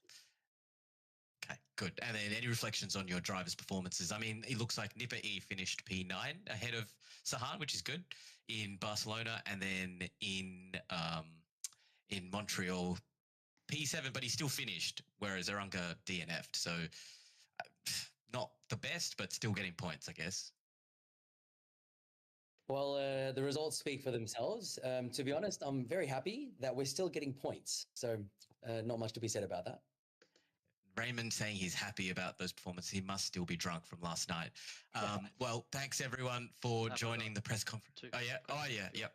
Okay, good. And then any reflections on your drivers' performances? I mean, it looks like Nipper E finished P9 ahead of Sahan, which is good, in Barcelona, and then in Montreal P7, but he still finished, whereas Arunga DNF'd. So not the best, but still getting points, I guess. Well, the results speak for themselves. To be honest, I'm very happy that we're still getting points. So not much to be said about that. Raymond saying he's happy about those performances. He must still be drunk from last night. Well, thanks everyone for joining the press conference. Yep.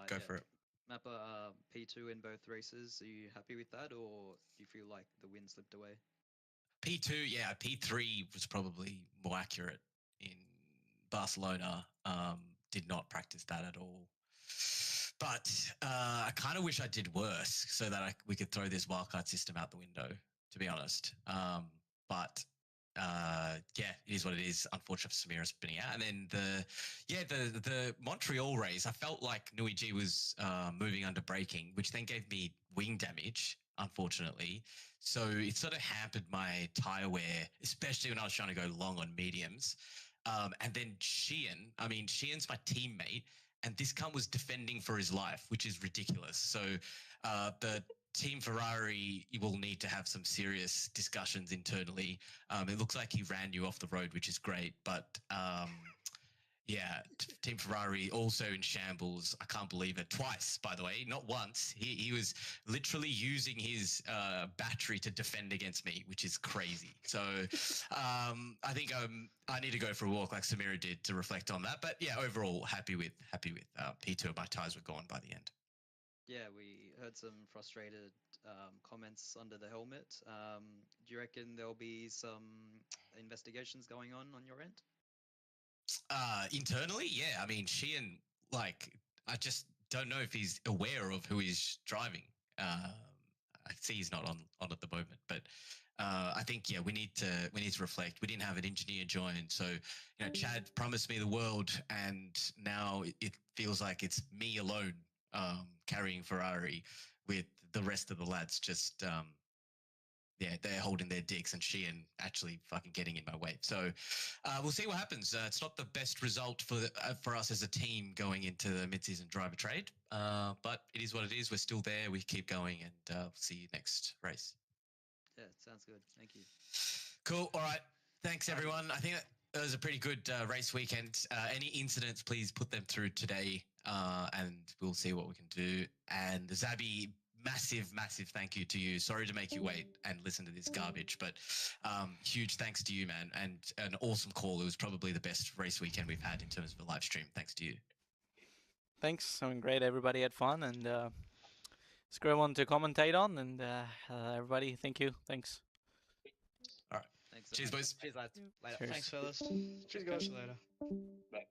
Go for it. Mappa, P2 in both races. Are you happy with that, or do you feel like the win slipped away? P2, yeah. P3 was probably more accurate in Barcelona. Did not practice that at all. But I kind of wish I did worse so that we could throw this wildcard system out the window, to be honest. But yeah, it is what it is. Unfortunate for Samira spinning out. And then the Montreal race, I felt like Nui G was moving under braking, which then gave me wing damage, unfortunately. So it sort of hampered my tyre wear, especially when I was trying to go long on mediums. And then Sheehan's my teammate, and this cunt was defending for his life, which is ridiculous. So the Team Ferrari will need to have some serious discussions internally. It looks like he ran you off the road, which is great. But yeah, Team Ferrari also in shambles. I can't believe it. Twice, by the way, not once. He was literally using his battery to defend against me, which is crazy. So I think I need to go for a walk like Samira did to reflect on that. But yeah, overall, happy with P2. My tyres were gone by the end. Yeah, we heard some frustrated comments under the helmet. Do you reckon there'll be some investigations going on your end? Internally, yeah. I mean, Sheehan, I just don't know if he's aware of who he's driving. I see he's not on at the moment, but I think, yeah, we need to reflect. We didn't have an engineer join, so Chad promised me the world, and now it feels like it's me alone carrying Ferrari with the rest of the lads just they're holding their dicks and Sheehan actually fucking getting in my way. So we'll see what happens. It's not the best result for us as a team going into the mid-season driver trade, but it is what it is. We're still there. We keep going, and we'll see you next race. Yeah, sounds good. Thank you. Cool. All right. Thanks, everyone. I think that was a pretty good race weekend. Any incidents, please put them through today, and we'll see what we can do. And Zabby, massive thank you to you. Sorry to make you wait and listen to this garbage, but huge thanks to you, man, and an awesome call. It was probably the best race weekend we've had in terms of a live stream. Thanks to you. Thanks. I mean, great. Everybody had fun, and it's a great one to commentate on. And everybody, thank you. Thanks. All right. Thanks. Cheers, boys. Cheers, lads. Later. Cheers. Thanks, fellas. Cheers, guys. Catch you later. Bye.